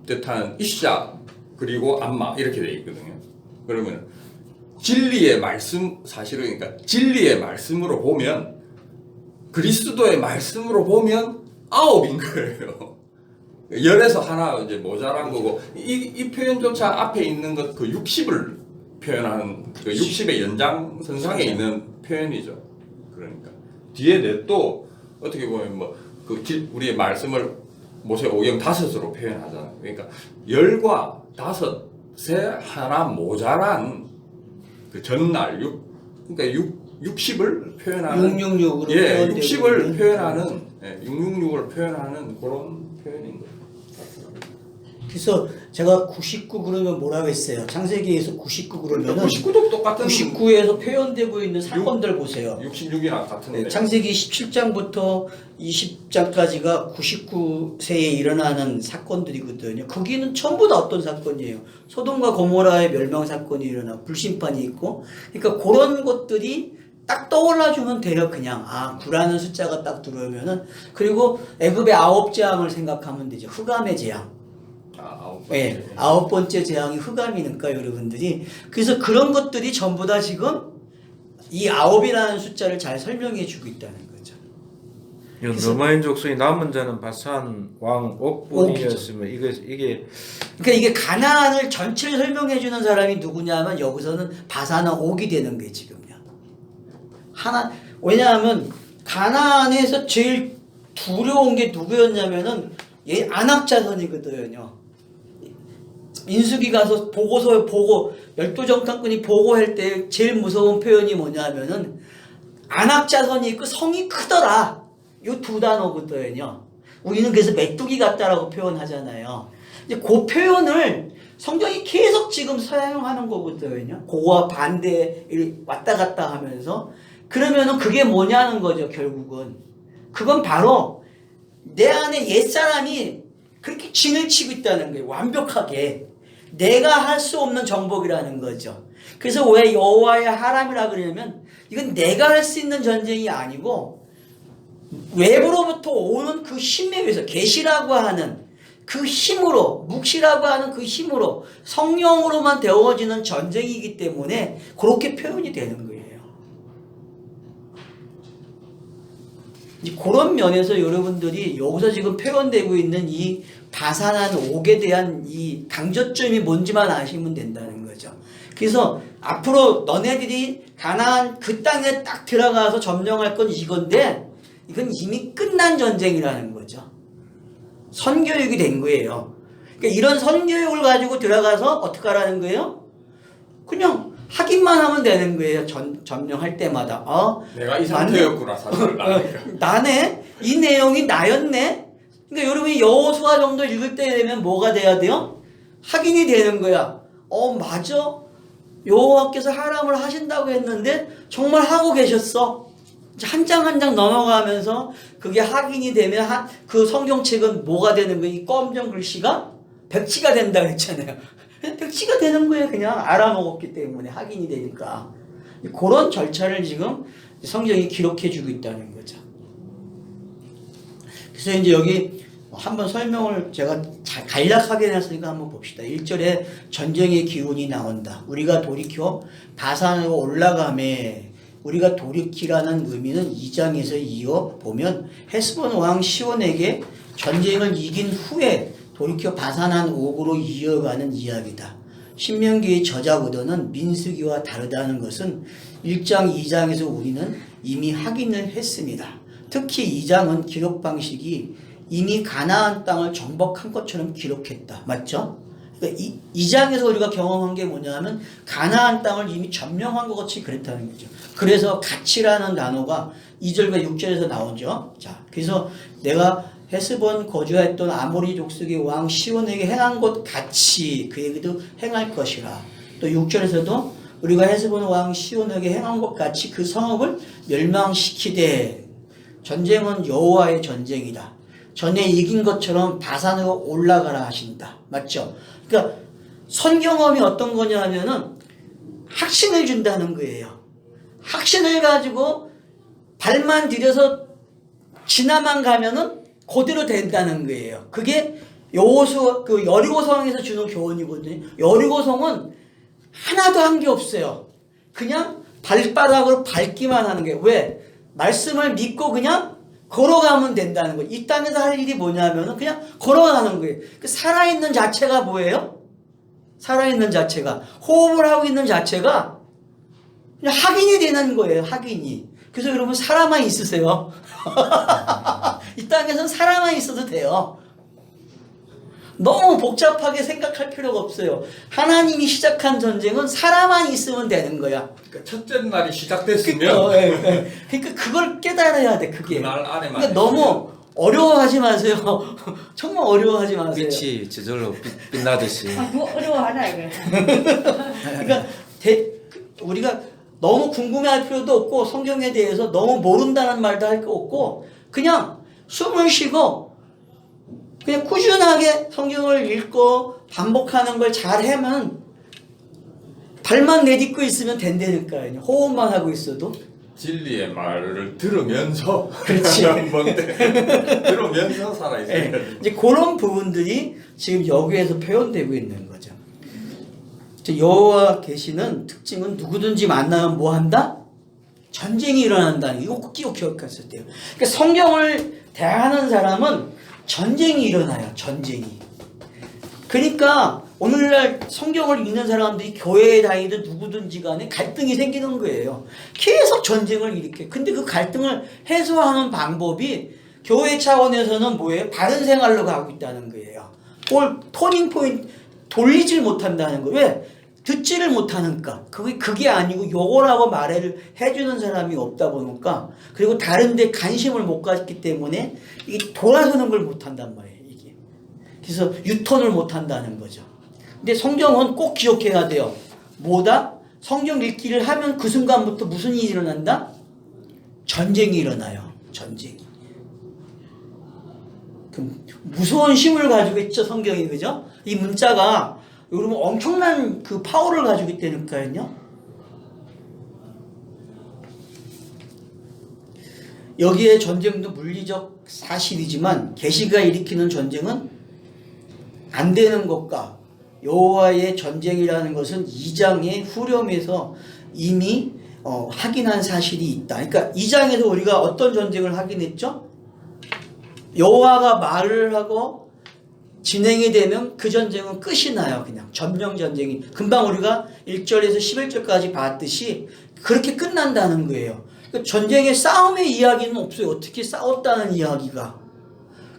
뜻하는 이샤 그리고 안마 이렇게 돼 있거든요. 그러면 진리의 말씀 사실은 그러니까 진리의 말씀으로 보면 그리스도의 말씀으로 보면 9인 거예요. 열에서 하나 이제 모자란 거고 이 표현조차 앞에 있는 것 그 60을 표현하는 그 60의 연장선상에 있는 표현이죠. 그러니까 뒤에 넷도 어떻게 보면 뭐 그 우리의 말씀을 모세오경 5으로 표현하잖아요. 그러니까 열과 5에 하나 모자란 그 전날 그러니까 60을 표현하는 666으로 예, 60을 표현하는 666을 표현하는 그런 표현인 거예요. 그래서 제가 99 그러면 뭐라고 했어요? 창세기에서 99 그러면은 99도 똑같은 99에서 표현되고 있는 사건들 보세요. 66이랑 같은데. 창세기 17장부터 20장까지가 99세에 일어나는 사건들이거든요. 거기는 전부 다 어떤 사건이에요? 소돔과 고모라의 멸망 사건이 일어나 불심판이 있고, 그러니까 그런 것들이 딱 떠올라주면 돼요. 그냥 9라는 숫자가 딱 들어오면은. 그리고 애굽의 9재앙을 생각하면 되죠. 흑암의 재앙. 네, 9번째 재앙이 흑암이니까 여러분들이. 그래서 그런 것들이 전부 다 지금 이 9이라는 숫자를 잘 설명해 주고 있다는 거죠. 로마인 족속이 남은 자는 바산 왕 옥뿐이었으면 이게 그러니까 이게 가나안을 전체를 설명해 주는 사람이 누구냐면 여기서는 바산은 옥이 되는 게 지금요. 왜냐하면 가나안에서 제일 두려운 게 누구였냐면은 얘 안악자손이거든요. 민수기 가서 보고서 보고 열두정탐꾼이 보고할 때 제일 무서운 표현이 뭐냐면은 안악자손이 있고 성이 크더라. 요 두 단어거든요. 우리는 그래서 메뚜기 같다라고 표현하잖아요. 이제 그 표현을 성경이 계속 지금 사용하는 거거든요. 그거와 반대 왔다 갔다 하면서 그러면은 그게 뭐냐는 거죠. 결국은 그건 바로 내 안에 옛사람이 그렇게 진을 치고 있다는 거예요. 완벽하게. 내가 할 수 없는 정복이라는 거죠. 그래서 왜 여호와의 하람이라 그러냐면 이건 내가 할 수 있는 전쟁이 아니고 외부로부터 오는 그 힘에 의해서 계시라고 하는 그 힘으로 묵시라고 하는 그 힘으로 성령으로만 되어지는 전쟁이기 때문에 그렇게 표현이 되는 거예요. 이제 그런 면에서 여러분들이 여기서 지금 표현되고 있는 이 바산한 옥에 대한 이 강조점이 뭔지만 아시면 된다는 거죠. 그래서 앞으로 너네들이 가나안 그 땅에 딱 들어가서 점령할 건 이건데 이건 이미 끝난 전쟁이라는 거죠. 선교육이 된 거예요. 그러니까 이런 선교육을 가지고 들어가서 어떻게 하라는 거예요? 그냥 하기만 하면 되는 거예요. 점령할 때마다. 내가 이 상태였구나 사실. 나네? 이 내용이 나였네? 그러니까 여러분이 여호수아 정도 읽을 때 되면 뭐가 돼야 돼요? 확인이 되는 거야. 맞아. 여호와께서 하람을 하신다고 했는데 정말 하고 계셨어. 한 장 한 장 넘어가면서 그게 확인이 되면 그 성경책은 뭐가 되는 거예요? 이 검정 글씨가 백지가 된다 그랬잖아요. 백지가 되는 거예요. 그냥 알아먹었기 때문에 확인이 되니까. 그런 절차를 지금 성경이 기록해 주고 있다는 거죠. 그래서 이제 여기 한번 설명을 제가 간략하게 해놨으니까 한번 봅시다. 1절에 전쟁의 기운이 나온다. 우리가 돌이켜 바산으로 올라가매. 우리가 돌이키라는 의미는 2장에서 이어보면 헤스본 왕 시온에게 전쟁을 이긴 후에 돌이켜 바산한 옥으로 이어가는 이야기다. 신명기의 저작 의도는 민수기와 다르다는 것은 1장, 2장에서 우리는 이미 확인을 했습니다. 특히 2장은 기록 방식이 이미 가나안 땅을 정복한 것처럼 기록했다. 맞죠? 그러니까 2장에서 우리가 경험한 게 뭐냐면 가나안 땅을 이미 점령한 것 같이 그랬다는 거죠. 그래서 가치라는 단어가 2절과 6절에서 나오죠. 자, 그래서 내가 헤스본 거주했던 아모리 족속의 왕 시온에게 행한 것 같이 그에게도 행할 것이라. 또 6절에서도 우리가 헤스본 왕 시온에게 행한 것 같이 그 성읍을 멸망시키되. 전쟁은 여호와의 전쟁이다. 전에 이긴 것처럼 바산으로 올라가라 하신다. 맞죠? 그러니까 선경험이 어떤 거냐 하면은 확신을 준다는 거예요. 확신을 가지고 발만 들여서 지나만 가면은 그대로 된다는 거예요. 그게 여호수아 그 여리고성에서 주는 교훈이거든요. 여리고성은 하나도 한 게 없어요. 그냥 발바닥으로 밟기만 하는 게 왜? 말씀을 믿고 그냥 걸어가면 된다는 거예요. 이 땅에서 할 일이 뭐냐면은 그냥 걸어가는 거예요. 그 살아있는 자체가 뭐예요? 살아있는 자체가 호흡을 하고 있는 자체가 그냥 확인이 되는 거예요. 확인이. 그래서 여러분 살아만 있으세요. 이 땅에서는 살아만 있어도 돼요. 너무 복잡하게 생각할 필요가 없어요. 하나님이 시작한 전쟁은 살아만 있으면 되는 거야. 그러니까 첫째 날이 시작됐으면 그러니까 그걸 깨달아야 돼. 그게. 그날 안에만. 그러니까 너무 어려워하지 마세요. 정말 어려워하지 마세요. 빛이 저절로 빛나듯이. 뭐 어려워하나 이거. 그러니까 우리가 너무 궁금해할 필요도 없고 성경에 대해서 너무 모른다는 말도 할 거 없고 그냥 숨을 쉬고 그냥 꾸준하게 성경을 읽고 반복하는 걸 잘하면 발만 내딛고 있으면 된다니까요. 호흡만 하고 있어도. 진리의 말을 들으면서 그렇지. 들으면서 살아있어야 네. 돼. 이제 그런 부분들이 지금 여기에서 표현되고 있는 거죠. 여호와 계시는 특징은 누구든지 만나면 뭐 한다? 전쟁이 일어난다는 이거 꼭 기억하셔야 돼요. 그러니까 성경을 대하는 사람은 전쟁이 일어나요. 전쟁이. 그러니까 오늘날 성경을 읽는 사람들이 교회에 다니든 누구든지 간에 갈등이 생기는 거예요. 계속 전쟁을 일으켜요. 근데 그 갈등을 해소하는 방법이 교회 차원에서는 뭐예요? 바른 생활로 가고 있다는 거예요. 터닝 포인트 돌리질 못한다는 거예요. 왜? 듣지를 못하니까. 그게 아니고 요거라고 말을 해주는 사람이 없다 보니까 그리고 다른 데 관심을 못 갖기 때문에 이게 돌아서는 걸 못한단 말이에요. 이게. 그래서 유턴을 못한다는 거죠. 근데 성경은 꼭 기억해야 돼요. 뭐다? 성경 읽기를 하면 그 순간부터 무슨 일이 일어난다? 전쟁이 일어나요. 전쟁이. 그 무서운 힘을 가지고 있죠. 성경이. 그죠? 이 문자가 여러분 엄청난 그 파워를 가지고 있다니까요. 여기에 전쟁도 물리적 사실이지만 계시가 일으키는 전쟁은 안 되는 것과 여호와의 전쟁이라는 것은 2장의 후렴에서 이미 확인한 사실이 있다. 그러니까 이 장에서 우리가 어떤 전쟁을 확인했죠? 여호와가 말을 하고 진행이 되면 그 전쟁은 끝이 나요. 그냥 점령 전쟁이. 금방 우리가 1절에서 11절까지 봤듯이 그렇게 끝난다는 거예요. 그러니까 전쟁의 싸움의 이야기는 없어요. 어떻게 싸웠다는 이야기가.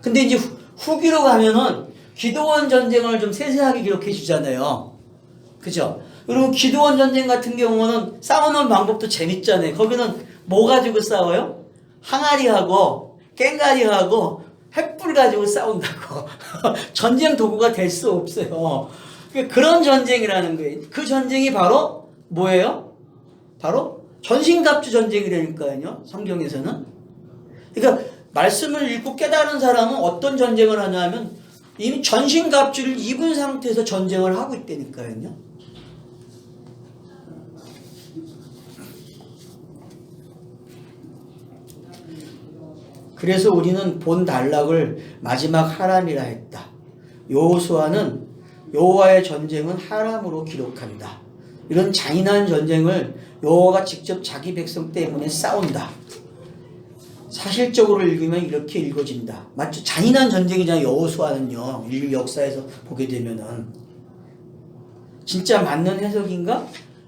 근데 이제 후기로 가면은 기드온 전쟁을 좀 세세하게 기록해 주잖아요. 그죠? 그리고 기드온 전쟁 같은 경우는 싸우는 방법도 재밌잖아요. 거기는 뭐 가지고 싸워요? 항아리하고 깽가리하고 횃불 가지고 싸운다고. 전쟁 도구가 될 수 없어요. 그런 전쟁이라는 거예요. 그 전쟁이 바로 뭐예요? 바로 전신갑주 전쟁이라니까요. 성경에서는. 그러니까 말씀을 읽고 깨달은 사람은 어떤 전쟁을 하냐면 이미 전신갑주를 입은 상태에서 전쟁을 하고 있다니까요. 그래서 우리는 본 단락을 마지막 하람이라 했다. 여호수아는 여호와의 전쟁은 하람으로 기록한다. 이런 잔인한 전쟁을 여호와가 직접 자기 백성 때문에 싸운다. 사실적으로 읽으면 이렇게 읽어진다. 맞죠? 잔인한 전쟁이잖아요. 여호수아는요. 인류 역사에서 보게 되면은 진짜 맞는 해석인가?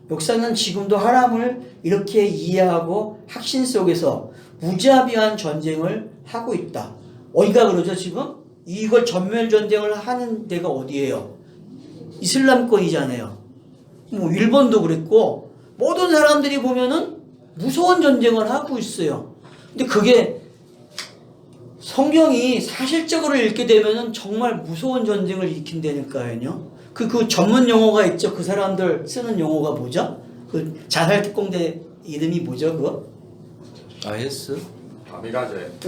역사는 지금도 하람을 이렇게 이해하고 확신 속에서 무자비한 전쟁을 하고 있다. 어디가 그러죠 지금? 이걸 전멸전쟁을 하는 데가 어디예요? 이슬람권이잖아요. 뭐 일본도 그랬고 모든 사람들이 보면은 무서운 전쟁을 하고 있어요. 근데 그게 성경이 사실적으로 읽게 되면은 정말 무서운 전쟁을 일으킨다니까요. 그 전문 용어가 있죠. 그 사람들 쓰는 용어가 뭐죠? 그 자살 특공대 이름이 뭐죠? 그거? IS? 가미가제.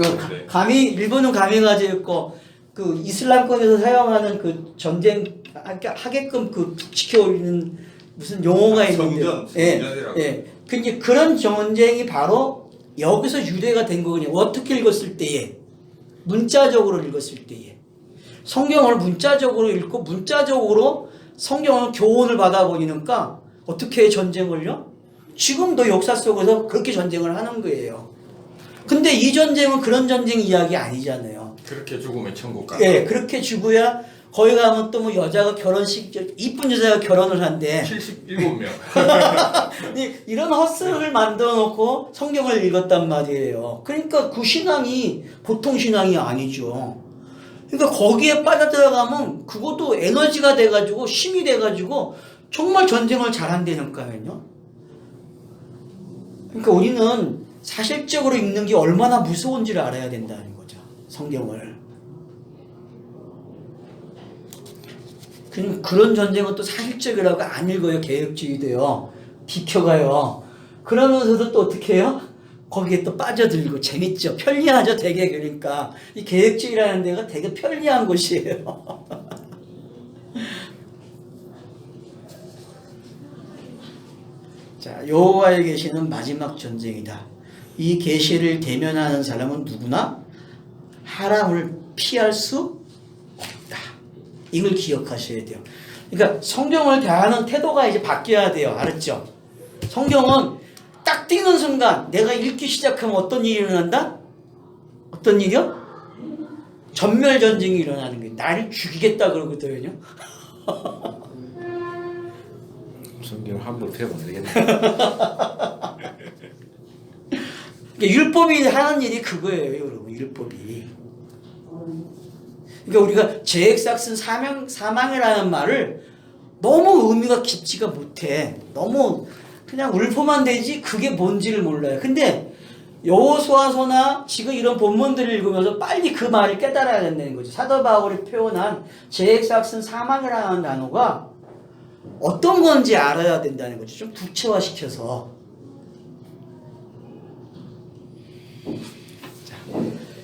감히 일본은 가미가제였고 그 이슬람권에서 사용하는 그 전쟁 하게끔 그 지켜오는 무슨 용어가 있는데, 성전이라고. 근데 그런 전쟁이 바로 여기서 유래가 된 거거든요. 어떻게 읽었을 때에 문자적으로 읽었을 때에 성경을 문자적으로 읽고 문자적으로 성경을 교훈을 받아버리니까 어떻게 전쟁을요? 지금도 역사 속에서 그렇게 전쟁을 하는 거예요. 근데 이 전쟁은 그런 전쟁 이야기 아니잖아요. 그렇게 죽으면 천국 가. 예, 그렇게 죽어야 거기 가면 또 뭐 여자가 결혼식 이쁜 여자가 결혼을 한대. 77명. 이런 헛소리를 만들어 놓고 성경을 읽었단 말이에요. 그러니까 그 신앙이 보통 신앙이 아니죠. 그러니까 거기에 빠져들어가면 그것도 에너지가 돼가지고 힘이 돼가지고 정말 전쟁을 잘한다니까요. 그러니까 우리는 사실적으로 읽는 게 얼마나 무서운지를 알아야 된다는 거죠. 성경을. 그런 전쟁은 또 사실적이라고 안 읽어요. 개혁주의도요. 비켜가요. 그러면서도 또 어떻게 해요? 거기에 또 빠져들고 재밌죠. 편리하죠. 되게. 그러니까 이 개혁주의라는 데가 되게 편리한 곳이에요. 자, 여호와의 계시는 마지막 전쟁이다. 이 계시를 대면하는 사람은 누구나 하람을 피할 수 없다. 이걸 기억하셔야 돼요. 그러니까 성경을 대하는 태도가 이제 바뀌어야 돼요. 알았죠? 성경은 딱 띄는 순간 내가 읽기 시작하면 어떤 일이 일어난다? 어떤 일이요? 전멸전쟁이 일어나는 거예요. 나를 죽이겠다 그러거든요. 성경 함부로 배우면 안 되겠네. 그러니까 율법이 하는 일이 그거예요, 여러분. 율법이. 그러니까 우리가 죄액삭슨 사망이라는 말을 너무 의미가 깊지가 못해. 너무 그냥 울포만 되지 그게 뭔지를 몰라요. 근데 여호수아서나 지금 이런 본문들을 읽으면서 빨리 그 말을 깨달아야 된다는 거죠. 사도 바울이 표현한 죄액삭슨 사망이라는 단어가 어떤 건지 알아야 된다는 거죠. 좀 구체화시켜서.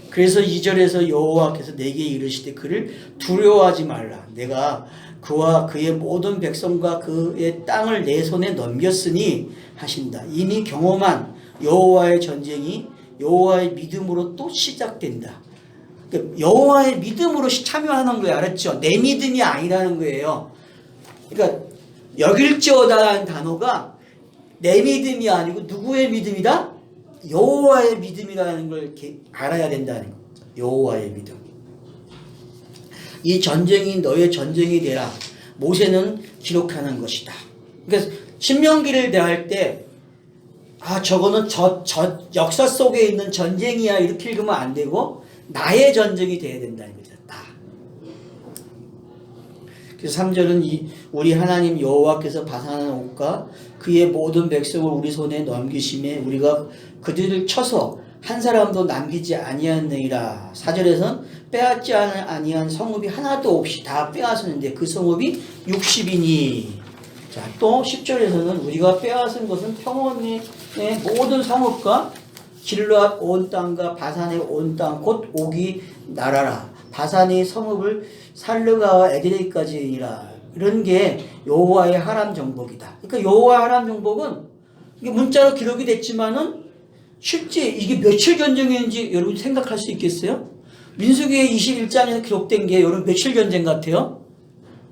그래서 2절에서 여호와께서 내게 이르시되 그를 두려워하지 말라. 내가 그와 그의 모든 백성과 그의 땅을 내 손에 넘겼으니 하신다. 이미 경험한 여호와의 전쟁이 여호와의 믿음으로 또 시작된다. 그러니까 여호와의 믿음으로 참여하는 거예요. 알았죠? 내 믿음이 아니라는 거예요. 그러니까 여길지어다라는 단어가 내 믿음이 아니고 누구의 믿음이다? 여호와의 믿음이라는 걸 이렇게 알아야 된다는 거죠. 여호와의 믿음. 이 전쟁이 너의 전쟁이 되라. 모세는 기록하는 것이다. 그러니까 신명기를 대할 때 저거는 저 역사 속에 있는 전쟁이야 이렇게 읽으면 안 되고 나의 전쟁이 돼야 된다는 거죠. 나. 그래서 3절은 우리 하나님 여호와께서 바산한 옥과 그의 모든 백성을 우리 손에 넘기심에 우리가 그들을 쳐서 한 사람도 남기지 아니하느니라. 4절에서는 빼앗지 아니한 성읍이 하나도 없이 다 빼앗았는데 그 성읍이 60이니. 자, 또 10절에서는 우리가 빼앗은 것은 평원의 모든 성읍과 길르앗 온 땅과 바산의 온 땅 곧 옥이 나라라. 바산의 성읍을 살르가와 에드레이까지니라. 이런 게 여호와의 하람 정복이다. 그러니까 여호와의 하람 정복은 이게 문자로 기록이 됐지만은 실제 이게 며칠 전쟁인지 여러분 생각할 수 있겠어요? 민수기 21장에서 기록된 게 여러분 며칠 전쟁 같아요?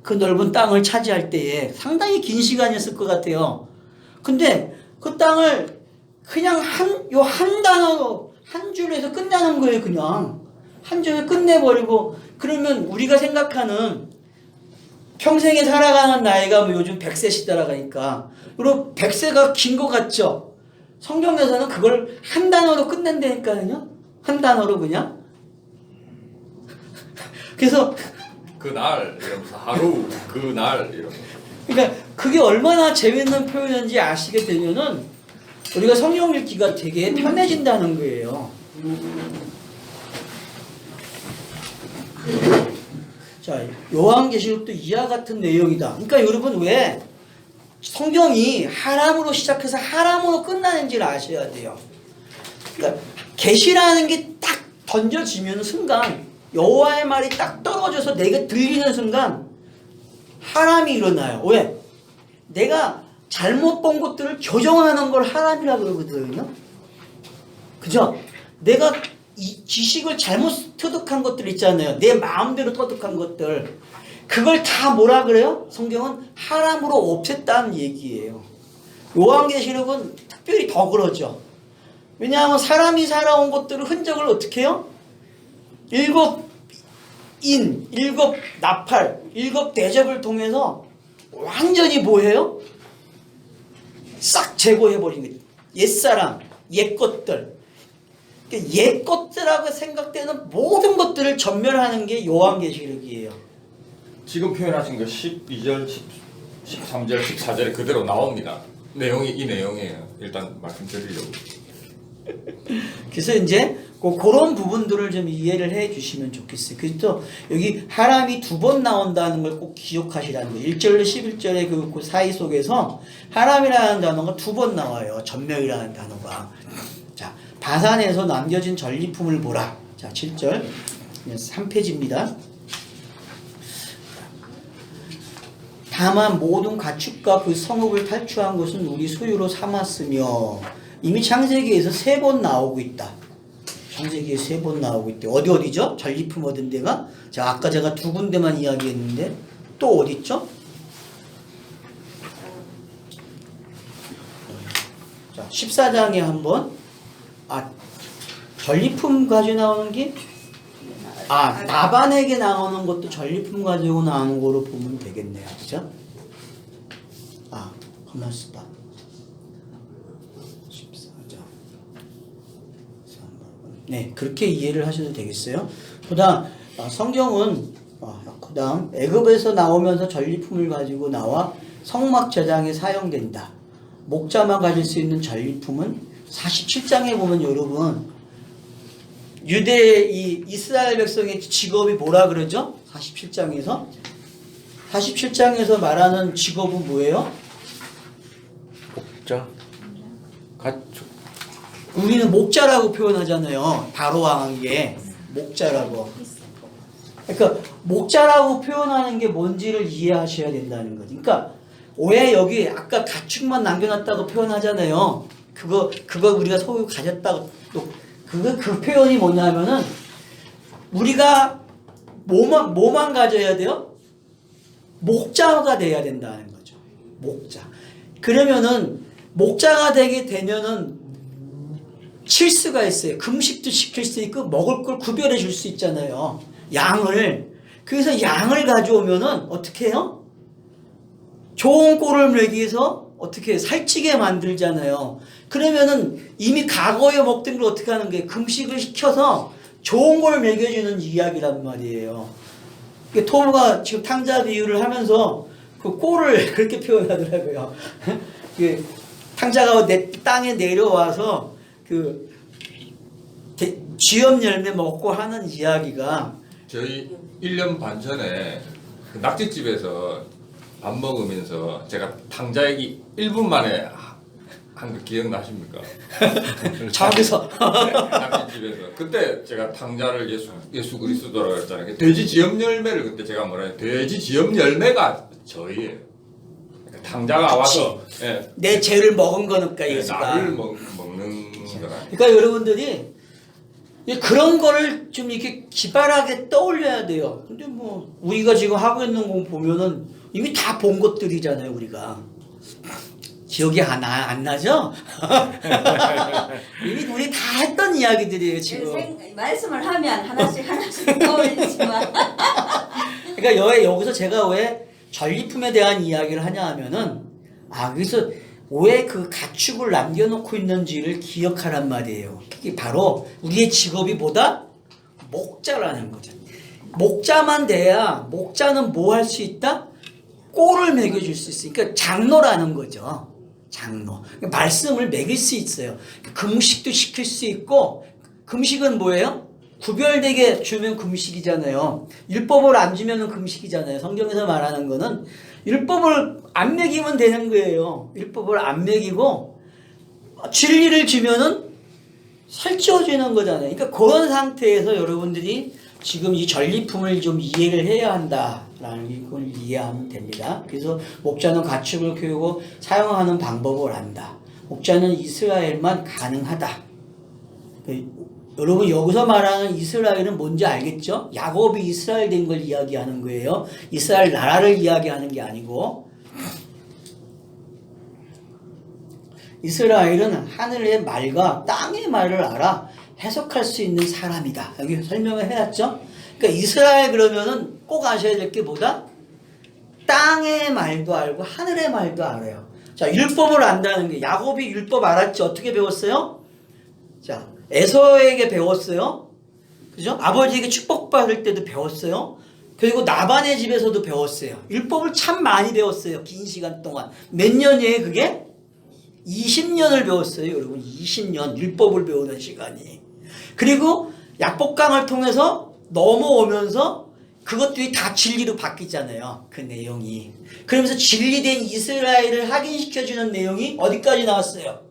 그 넓은 땅을 차지할 때에 상당히 긴 시간이었을 것 같아요. 근데 그 땅을 그냥 한 단어로 한 줄에서 끝나는 거예요. 그냥 한 줄에 끝내버리고. 그러면 우리가 생각하는 평생에 살아가는 나이가 뭐 요즘 100세 시대라 가니까 그리고 100세가 긴 것 같죠? 성경에서는 그걸 한 단어로 끝낸다니까요. 한 단어로 그냥. 그래서 그날 이러면서 하루 그날 이러면서. 그러니까 그게 얼마나 재밌는 표현인지 아시게 되면은 우리가 성경 읽기가 되게 편해진다는 거예요. 자, 요한계시록도 이와 같은 내용이다. 그러니까 여러분 왜 성경이 하람으로 시작해서 하람으로 끝나는지를 아셔야 돼요. 그러니까 계시라는 게 딱 던져지면 순간 여호와의 말이 딱 떨어져서 내게 들리는 순간 하람이 일어나요. 왜? 내가 잘못 본 것들을 교정하는 걸 하람이라고 그러거든요. 그죠? 내가 이 지식을 잘못 터득한 것들 있잖아요. 내 마음대로 터득한 것들. 그걸 다 뭐라 그래요? 성경은 하람으로 없앴다는 얘기예요. 요한계시록은 특별히 더 그러죠. 왜냐하면 사람이 살아온 것들을 흔적을 어떻게 해요? 7인, 7 나팔, 7 대접을 통해서 완전히 뭐해요? 싹 제거해버린 거예요. 옛사람, 옛것들. 옛 것들하고 생각되는 모든 것들을 전멸하는 게 요한계시록이에요. 지금 표현하신 거 12절, 13절, 14절에 그대로 나옵니다. 내용이 이 내용이에요. 일단 말씀드리려고. 그래서 이제 그런 부분들을 좀 이해를 해 주시면 좋겠어요. 그래서 여기 하람이 2번 나온다는 걸 꼭 기억하시라는 거예요. 1절로 11절의 그 사이 속에서 하람이라는 단어가 2번 나와요. 전멸이라는 단어가. 자, 바산에서 남겨진 전리품을 보라. 자, 7절 3페이지입니다. 다만 모든 가축과 그 성읍을 탈취한 것은 우리 소유로 삼았으며. 이미 창세기에서 3번 나오고 있다. 창세기에 3번 나오고 있대. 어디죠? 전리품 얻은 데가? 자, 아까 제가 2군데만 이야기했는데 또 어디 있죠? 자, 14장에 한번 전리품 가지고 나오는 게 나반에게 나오는 것도 전리품 가지고 나오는 거로 보면 되겠네요. 그죠? 가만 있어봐. 14장. 네, 그렇게 이해를 하셔도 되겠어요. 그 다음, 성경은, 그 다음, 애굽에서 나오면서 전리품을 가지고 나와 성막 제장에 사용된다. 목자만 가질 수 있는 전리품은 47장에 보면 여러분, 이 이스라엘 백성의 직업이 뭐라 그러죠? 47장에서? 47장에서 말하는 직업은 뭐예요? 목자, 가축. 우리는 목자라고 표현하잖아요. 바로 왕에게 목자라고. 그러니까 목자라고 표현하는 게 뭔지를 이해하셔야 된다는 거지. 그러니까 왜 여기 아까 가축만 남겨놨다고 표현하잖아요. 그거 우리가 소유 가졌다고 또 그 표현이 뭐냐면은 우리가 뭐만 가져야 돼요? 목자가 돼야 된다는 거죠. 목자. 그러면은 목자가 되게 되면은 칠 수가 있어요. 금식도 시킬 수 있고 먹을 걸 구별해 줄 수 있잖아요. 양을. 그래서 양을 가져오면은 어떻게 해요? 좋은 꼴을 먹이기 위해서 어떻게 살찌게 만들잖아요. 그러면은 이미 과거에 먹던 걸 어떻게 하는 거예요? 금식을 시켜서 좋은 걸 먹여주는 이야기란 말이에요. 토부가 지금 탕자 비유를 하면서 그 꼴을 그렇게 표현하더라고요. 그 탕자가 땅에 내려와서 그 쥐염 열매 먹고 하는 이야기가 저희 1년 반 전에 그 낙지집에서 밥 먹으면서 제가 탕자 얘기 1분 만에 한 거 기억나십니까? 저기서 낙지집에서 그때 제가 탕자를 예수 그리스도라고 했잖아요. 돼지 지엽 열매를 그때 제가 뭐라 해요? 돼지 지엽 열매가 저희예요. 그러니까 탕자가 와서 예, 내 죄를 먹은 거니까 예, 예수가. 나를 먹는 거라. 그러니까 여러분들이 그런 거를 좀 이렇게 기발하게 떠올려야 돼요. 근데 뭐 우리가 지금 하고 있는 거 보면은 이미 다 본 것들이잖아요, 우리가. 기억이 안 나죠? 이미 우리 다 했던 이야기들이에요, 지금. 말씀을 하면 하나씩 떠올리지만 그러니까 여기서 제가 왜 전리품에 대한 이야기를 하냐 하면은 여기서 왜 그 가축을 남겨놓고 있는지를 기억하란 말이에요. 그게 바로 우리의 직업이 뭐다? 목자라는 거죠. 목자만 돼야 목자는 뭐 할 수 있다? 꼴을 먹여줄 수 있어요. 그러니까 장로라는 거죠. 장로. 말씀을 먹일 수 있어요. 금식도 시킬 수 있고, 금식은 뭐예요? 구별되게 주면 금식이잖아요. 율법을 안 주면 금식이잖아요. 성경에서 말하는 거는 율법을 안 먹이면 되는 거예요. 율법을 안 먹이고 진리를 주면은 살찌워지는 거잖아요. 그러니까 그런 상태에서 여러분들이 지금 이 전리품을 좀 이해를 해야 한다라는 걸 이해하면 됩니다. 그래서 목자는 가축을 키우고 사용하는 방법을 안다. 목자는 이스라엘만 가능하다. 여러분 여기서 말하는 이스라엘은 뭔지 알겠죠? 야곱이 이스라엘 된 걸 이야기하는 거예요. 이스라엘 나라를 이야기하는 게 아니고, 이스라엘은 하늘의 말과 땅의 말을 알아 해석할 수 있는 사람이다. 여기 설명을 해놨죠? 그러니까 이스라엘 그러면은 꼭 아셔야 될 게 뭐다? 땅의 말도 알고 하늘의 말도 알아요. 자, 율법을 안다는 게, 야곱이 율법 알았지? 어떻게 배웠어요? 자, 에서에게 배웠어요. 그죠? 아버지에게 축복받을 때도 배웠어요. 그리고 나반의 집에서도 배웠어요. 율법을 참 많이 배웠어요. 긴 시간 동안. 몇 년이에요, 그게? 20년을 배웠어요, 여러분. 20년. 율법을 배우는 시간이. 그리고 약복강을 통해서 넘어오면서 그것들이 다 진리로 바뀌잖아요. 그 내용이. 그러면서 진리된 이스라엘을 확인시켜주는 내용이 어디까지 나왔어요?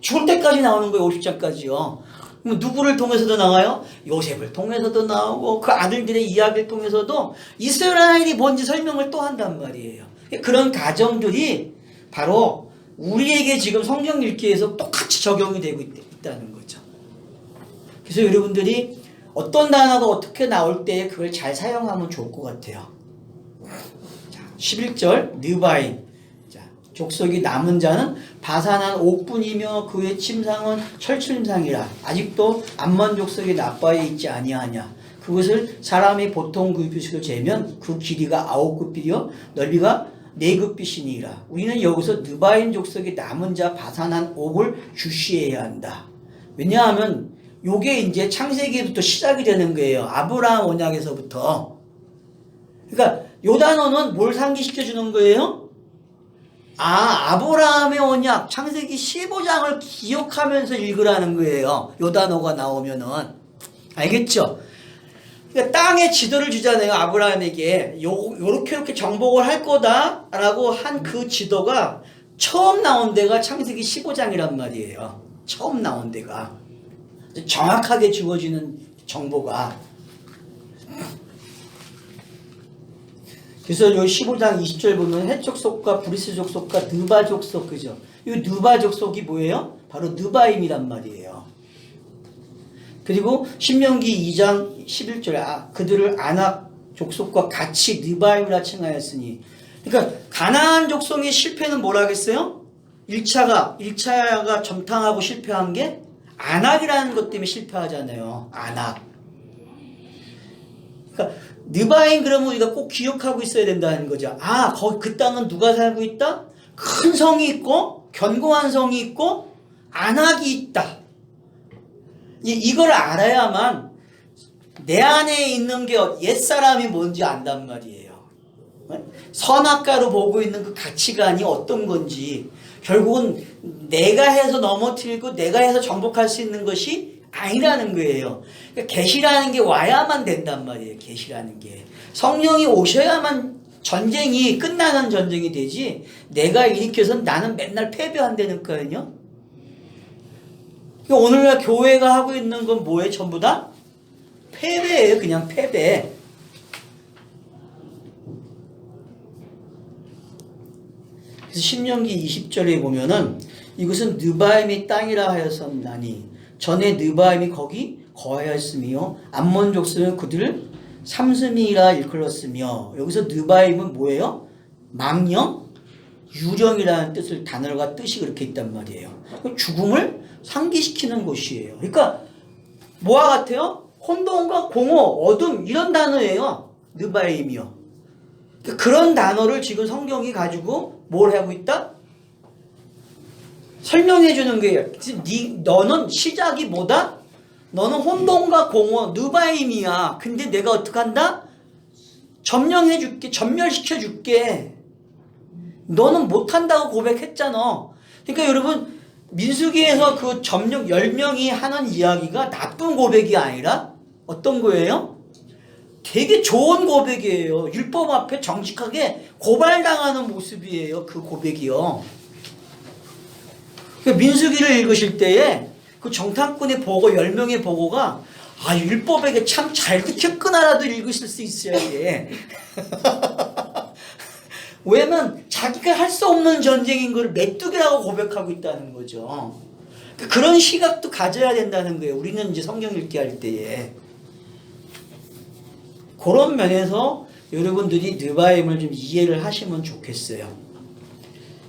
죽을 때까지 나오는 거예요. 50장까지요. 누구를 통해서도 나와요? 요셉을 통해서도 나오고 그 아들들의 이야기를 통해서도 이스라엘이 뭔지 설명을 또 한단 말이에요. 그런 가정들이 바로 우리에게 지금 성경 읽기에서 똑같이 적용이 되고 있다는 거죠. 그래서 여러분들이 어떤 단어가 어떻게 나올 때 그걸 잘 사용하면 좋을 것 같아요. 자, 11절 느바인. 족속이 남은 자는 바산한 옥분이며 그의 침상은 철침상이라. 아직도 암몬 족속이 나빠에 있지 아니하냐. 그것을 사람이 보통 급빗으로 재면 그 길이가 9급이요 넓이가 4급빗이니라. 우리는 여기서 느바인 족속이 남은 자 바산한 옥을 주시해야 한다. 왜냐하면 요게 이제 창세기부터 시작이 되는 거예요. 아브라함 언약에서부터. 그러니까 요 단어는 뭘 상기시켜 주는 거예요? 아브라함의 언약, 창세기 15장을 기억하면서 읽으라는 거예요. 요 단어가 나오면은. 알겠죠? 그러니까 땅의 지도를 주잖아요. 아브라함에게. 요렇게 이렇게 정복을 할 거다라고 한 그 지도가 처음 나온 데가 창세기 15장이란 말이에요. 처음 나온 데가. 정확하게 주어지는 정보가. 그래서 여기 15장 20절 보면 헷 족속과 브리스 족속과 느바 족속, 그죠? 이 느바 족속이 뭐예요? 바로 느바임이란 말이에요. 그리고 신명기 2장 11절 그들을 아낙 족속과 같이 느바임이라 칭하였으니. 그러니까 가나안 족속의 실패는 뭐라 하겠어요? 1차가 점탕하고 실패한 게 안악이라는 것 때문에 실패하잖아요. 안악. 그러니까 느바임 그러면 우리가 꼭 기억하고 있어야 된다는 거죠. 아, 거기 그 땅은 누가 살고 있다? 큰 성이 있고 견고한 성이 있고 안악이 있다. 이걸 알아야만 내 안에 있는 게 옛사람이 뭔지 안단 말이에요. 선악과로 보고 있는 그 가치관이 어떤 건지 결국은 내가 해서 넘어뜨리고 내가 해서 정복할 수 있는 것이 아니라는 거예요. 그러니까 계시라는 게 와야만 된단 말이에요. 계시라는 게. 성령이 오셔야만 전쟁이 끝나는 전쟁이 되지 내가 일으켜서 나는 맨날 패배한다니까요. 그러니까 오늘날 교회가 하고 있는 건 뭐예요? 전부 다 패배예요. 그냥 패배. 그래서 신명기 20절에 보면은 이것은 느바임의 땅이라 하였었나니 전에 느바임이 거기 거하였으며 암몬 족속은 그들을 삼스미라 일컬었으며 여기서 느바임은 뭐예요? 망령, 유령이라는 뜻을 단어가 뜻이 그렇게 있단 말이에요. 죽음을 상기시키는 곳이에요. 그러니까 뭐와 같아요? 혼돈과 공허, 어둠 이런 단어예요. 느바임이요. 그런 단어를 지금 성경이 가지고 뭘 하고 있다? 설명해 주는 거예요. 너는 시작이 뭐다? 너는 혼돈과 공허, 느바임이야. 근데 내가 어떻게 한다? 점령해 줄게, 전멸시켜 줄게. 너는 못한다고 고백했잖아. 그러니까 여러분 민수기에서 그 점령 10명이 하는 이야기가 나쁜 고백이 아니라 어떤 거예요? 되게 좋은 고백이에요. 율법 앞에 정직하게 고발당하는 모습이에요. 그 고백이요. 민수기를 읽으실 때에 그 정탐꾼의 보고 10명의 보고가 아 율법에게 참 잘 듣겠구나라도 읽으실 수 있어야 돼. 왜냐면 자기가 할 수 없는 전쟁인 걸 메뚜기라고 고백하고 있다는 거죠. 그런 시각도 가져야 된다는 거예요. 우리는 이제 성경 읽기 할 때에. 그런 면에서 여러분들이 느바임을 좀 이해를 하시면 좋겠어요.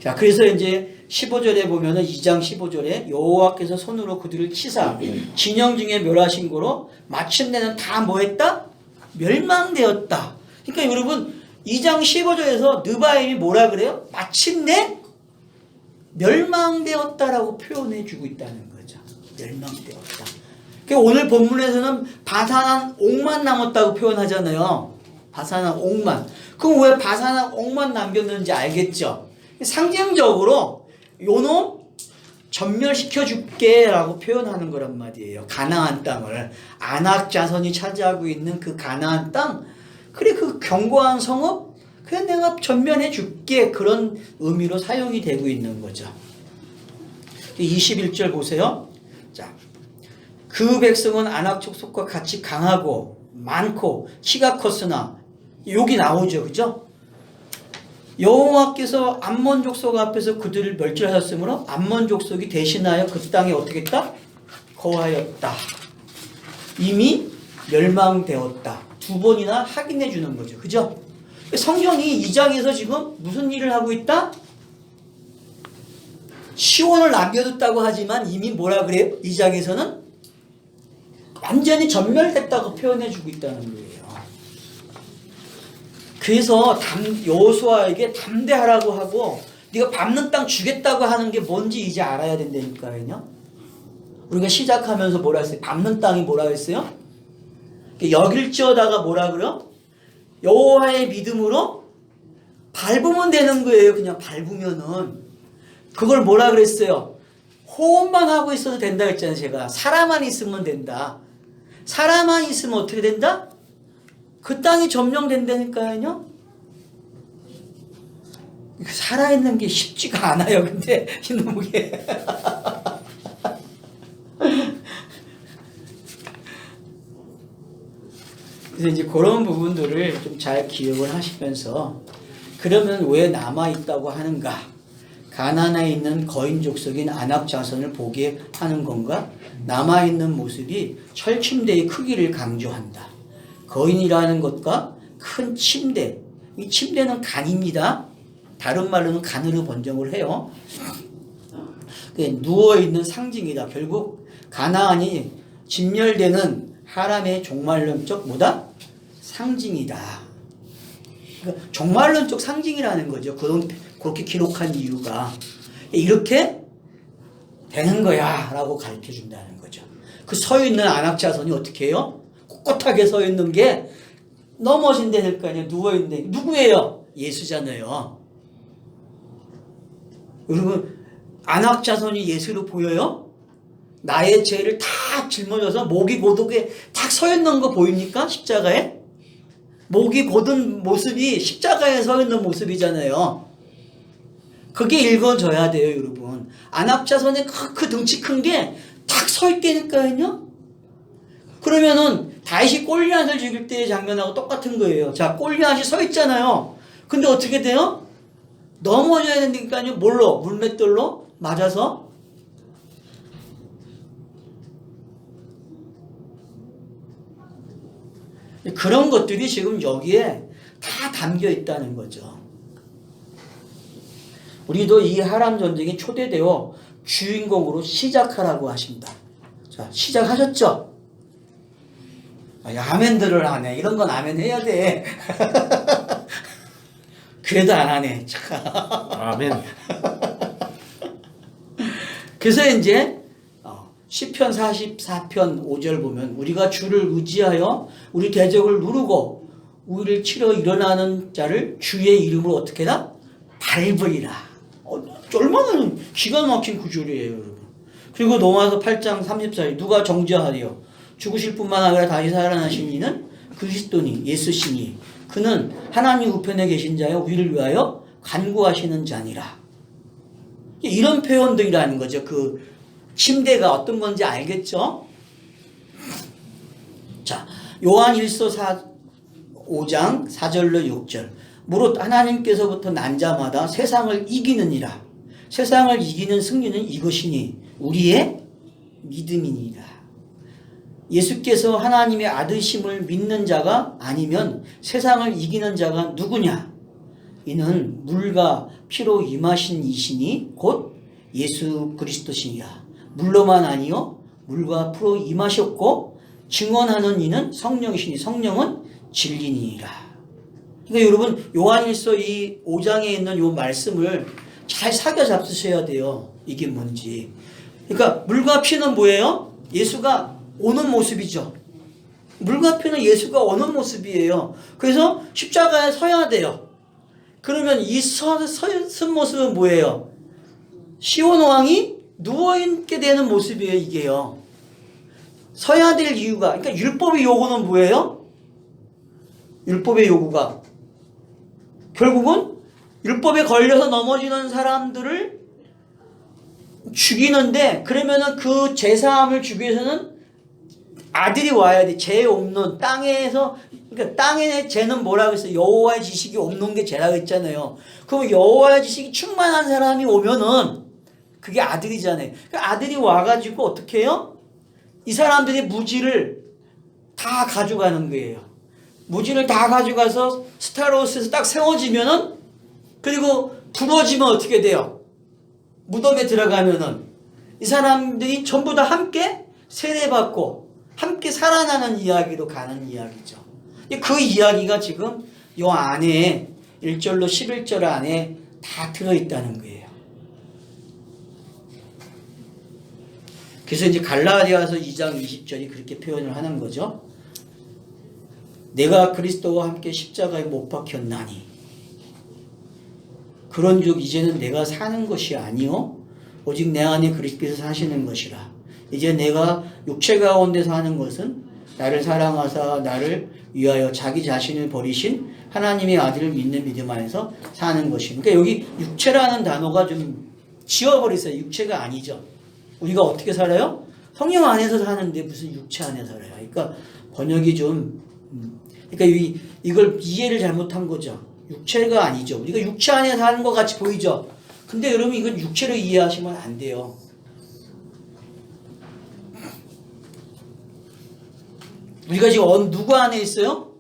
자, 그래서 이제 15절에 보면은 2장 15절에 여호와께서 손으로 그들을 치사 진영 중에 멸하신 거로 마침내는 다 뭐했다? 멸망되었다. 그러니까 여러분 2장 15절에서 느바임이 뭐라 그래요? 마침내 멸망되었다라고 표현해 주고 있다는 거죠. 멸망되었다. 그러니까 오늘 본문에서는 바산한 옥만 남았다고 표현하잖아요. 바산한 옥만. 그럼 왜 바산한 옥만 남겼는지 알겠죠? 상징적으로 요놈 전멸시켜 줄게 라고 표현하는 거란 말이에요. 가나안 땅을 안악 자손이 차지하고 있는 그 가나안 땅, 그래 그 견고한 성읍 그래 내가 전면해 줄게, 그런 의미로 사용이 되고 있는 거죠. 21절 보세요. 자, 그 백성은 안악 족속과 같이 강하고 많고 키가 컸으나 여기 나오죠. 그죠? 여호와께서 암몬 족속 앞에서 그들을 멸절하셨으므로 암몬 족속이 대신하여 그 땅에 어떻게 했다? 거하였다. 이미 멸망되었다. 두 번이나 확인해 주는 거죠. 그죠? 성경이 2장에서 지금 무슨 일을 하고 있다? 시온을 남겨뒀다고 하지만 이미 뭐라 그래요? 2장에서는 완전히 전멸됐다고 표현해 주고 있다는 거예요. 그래서 여호수아에게 담대하라고 하고 네가 밟는 땅 주겠다고 하는 게 뭔지 이제 알아야 된다니까요. 우리가 시작하면서 뭐라 했어요? 밟는 땅이 뭐라 했어요? 여길지어다가 뭐라 그래요? 여호와의 믿음으로 밟으면 되는 거예요. 그냥 밟으면은. 그걸 뭐라 그랬어요? 호흡만 하고 있어도 된다 했잖아요. 제가 사람만 있으면 된다. 사람만 있으면 어떻게 된다? 그 땅이 점령된다니까요. 살아있는 게 쉽지가 않아요. 근데 이놈의 그래서 이제 그런 부분들을 좀 잘 기억을 하시면서 그러면 왜 남아있다고 하는가? 가나안에 있는 거인 족속인 안악 자손을 보게 하는 건가? 남아있는 모습이 철침대의 크기를 강조한다. 거인이라는 것과 큰 침대, 이 침대는 간입니다. 다른 말로는 간으로 번역을 해요. 누워있는 상징이다. 결국 가나안이 진멸되는 하람의 종말론적 뭐다? 상징이다. 그러니까 종말론적 상징이라는 거죠. 그렇게 기록한 이유가 이렇게 되는 거야 라고 가르쳐 준다는 거죠. 그 서 있는 안악 자손이 어떻게 해요? 꼿꼿하게 서 있는 게 넘어진다는 거 아니에요. 누워있는데 누구예요? 예수잖아요. 여러분 안악 자손이 예수로 보여요? 나의 죄를 다 짊어져서 목이 고독에 딱 서 있는 거 보입니까? 십자가에? 목이 곧은 모습이 십자가에 서 있는 모습이잖아요. 그게 읽어져야 돼요, 여러분. 안압자손의 그 덩치 큰 게 탁 서 있다니까요. 그러면은 다윗이 골리앗을 죽일 때의 장면하고 똑같은 거예요. 자, 골리앗이 서 있잖아요. 근데 어떻게 돼요? 넘어져야 된다니까요. 뭘로? 물맷돌로 맞아서. 그런 것들이 지금 여기에 다 담겨 있다는 거죠. 우리도 이 하람 전쟁에 초대되어 주인공으로 시작하라고 하신다. 자, 시작하셨죠? 아멘들을 하네. 이런 건 아멘 해야 돼. 그래도 안 하네. 아멘. 그래서 이제 시편 44편 5절 보면 우리가 주를 의지하여 우리 대적을 누르고 우리를 치러 일어나는 자를 주의 이름으로 어떻게 해라? 밟으리라. 얼마나 기가 막힌 구절이에요, 여러분. 그리고 로마서 8장 34절 누가 정죄하리요? 죽으실 뿐만 아니라 다시 살아나신 이는 그리스도니 예수시니 그는 하나님 우편에 계신 자여 우리를 위하여 간구하시는 자니라. 이런 표현들이라는 거죠. 그 침대가 어떤 건지 알겠죠? 자, 요한 1서 5장 4절로 6절 무릇 하나님께서부터 난 자마다 세상을 이기느니라. 세상을 이기는 승리는 이것이니 우리의 믿음이니라. 예수께서 하나님의 아들심을 믿는 자가 아니면 세상을 이기는 자가 누구냐? 이는 물과 피로 임하신 이시니 곧 예수 그리스도시니라. 물로만 아니요 물과 피로 임하셨고 증언하는 이는 성령이시니 성령은 진리니라. 그러니까 여러분 요한일서 이 5장에 있는 요 말씀을 잘 사겨 잡수셔야 돼요. 이게 뭔지. 그러니까 물과 피는 뭐예요? 예수가 오는 모습이죠. 물과 피는 예수가 오는 모습이에요. 그래서 십자가에 서야 돼요. 그러면 이 선 모습은 뭐예요? 시온 왕이 누워있게 되는 모습이에요. 이게요. 서야 될 이유가, 그러니까 율법의 요구는 뭐예요? 율법의 요구가 결국은 율법에 걸려서 넘어지는 사람들을 죽이는데, 그러면은 그 제사함을 주기 위해서는 아들이 와야 돼. 죄 없는 땅에서, 그러니까 땅의 죄는 뭐라고 했어요? 여호와의 지식이 없는 게 죄라고 했잖아요. 그럼 여호와의 지식이 충만한 사람이 오면은 그게 아들이잖아요. 그 아들이 와가지고 어떻게 해요? 이 사람들의 무지를 다 가져가는 거예요. 무지를 다 가져가서 스타로스에서 딱 세워지면은, 그리고 부러지면 어떻게 돼요? 무덤에 들어가면은 이 사람들이 전부 다 함께 세례받고 함께 살아나는 이야기로 가는 이야기죠. 그 이야기가 지금 요 안에 1절로 11절 안에 다 들어있다는 거예요. 그래서 이제 갈라디아서 2장 20절이 그렇게 표현을 하는 거죠. 내가 그리스도와 함께 십자가에 못 박혔나니 그런즉 이제는 내가 사는 것이 아니요 오직 내 안에 그리스도께서 사시는 것이라. 이제 내가 육체 가운데 사는 것은 나를 사랑하사 나를 위하여 자기 자신을 버리신 하나님의 아들을 믿는 믿음 안에서 사는 것이니. 그러니까 여기 육체라는 단어가 좀 지워버리세요. 육체가 아니죠. 우리가 어떻게 살아요? 성령 안에서 사는데 무슨 육체 안에 살아요. 그러니까 번역이 좀 그러니까 이걸 이해를 잘못한 거죠. 육체가 아니죠. 우리가 육체 안에 사는 것 같이 보이죠. 근데 여러분 이건 육체로 이해하시면 안 돼요. 우리가 지금 누구 안에 있어요?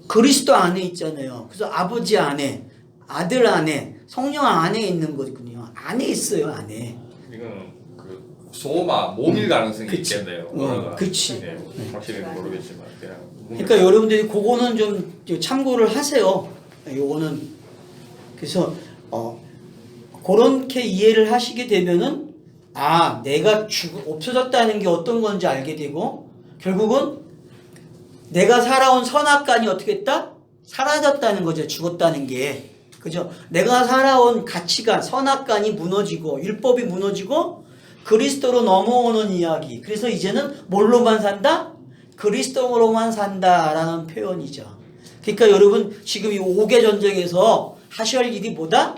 그리스도 안에 있잖아요. 그래서 아버지 안에, 아들 안에, 성령 안에 있는 거거든요. 안에 있어요, 안에. 이건 그 소마 모밀 가능성이 그치. 있겠네요. 그치. 네, 확실히는 모르겠지만 그냥. 그러니까 여러분들이 그거는 좀 참고를 하세요. 요거는 그래서 그렇게 이해를 하시게 되면은 내가 없어졌다는 게 어떤 건지 알게 되고 결국은 내가 살아온 선악관이 어떻게 했다? 사라졌다는 거죠. 죽었다는 게. 그죠? 내가 살아온 가치관, 선악관이 무너지고 율법이 무너지고 그리스도로 넘어오는 이야기. 그래서 이제는 뭘로만 산다? 그리스도로만 산다라는 표현이죠. 그러니까 여러분 지금 이 5개 전쟁에서 하셔야 할 일이 뭐다?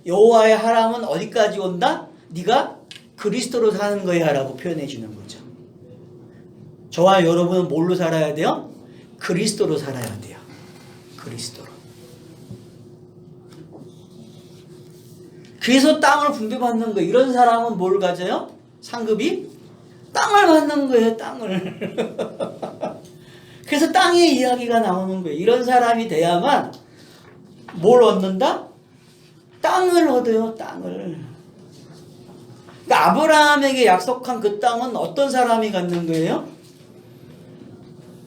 여호와의 하람은 어디까지 온다? 네가 그리스도로 사는 거야 라고 표현해 주는 거죠. 저와 여러분은 뭘로 살아야 돼요? 그리스도로 살아야 돼요. 그리스도로. 그래서 땅을 분배받는 거예요. 이런 사람은 뭘 가져요? 상급이? 땅을 받는 거예요. 땅을. 그래서 땅의 이야기가 나오는 거예요. 이런 사람이 돼야만 뭘 얻는다? 땅을 얻어요. 땅을. 그러니까 아브라함에게 약속한 그 땅은 어떤 사람이 갖는 거예요?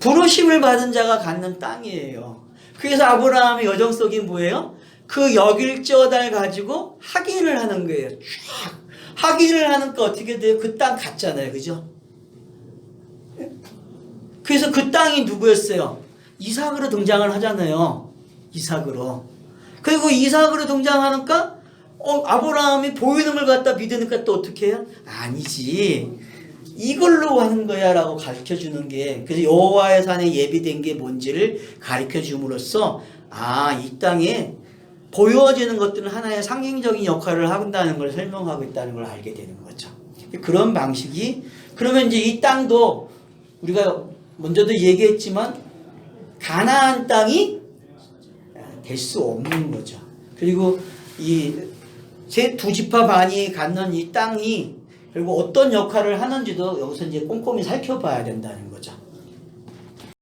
부르심을 받은 자가 갖는 땅이에요. 그래서 아브라함의 여정속이 뭐예요? 그 역일조달 가지고 확인을 하는 거예요. 쫙 확인을 하니까 어떻게 돼요? 그 땅 같잖아요. 그죠? 그래서 그 땅이 누구였어요? 이삭으로 등장을 하잖아요. 이삭으로. 그리고 이삭으로 등장하니까 아브라함이 보이는 걸 갖다 믿으니까 또 어떻게 해요? 아니지. 이걸로 하는 거야 라고 가르쳐주는 게 그래서 여호와의 산에 예비된 게 뭔지를 가르쳐줌으로써 이 땅에 보여지는 것들은 하나의 상징적인 역할을 한다는 걸 설명하고 있다는 걸 알게 되는 거죠. 그런 방식이 그러면 이제 이 땅도 우리가 먼저도 얘기했지만 가나안 땅이 될 수 없는 거죠. 그리고 이 두 지파 반이 갖는 이 땅이 그리고 어떤 역할을 하는지도 여기서 이제 꼼꼼히 살펴봐야 된다는 거죠.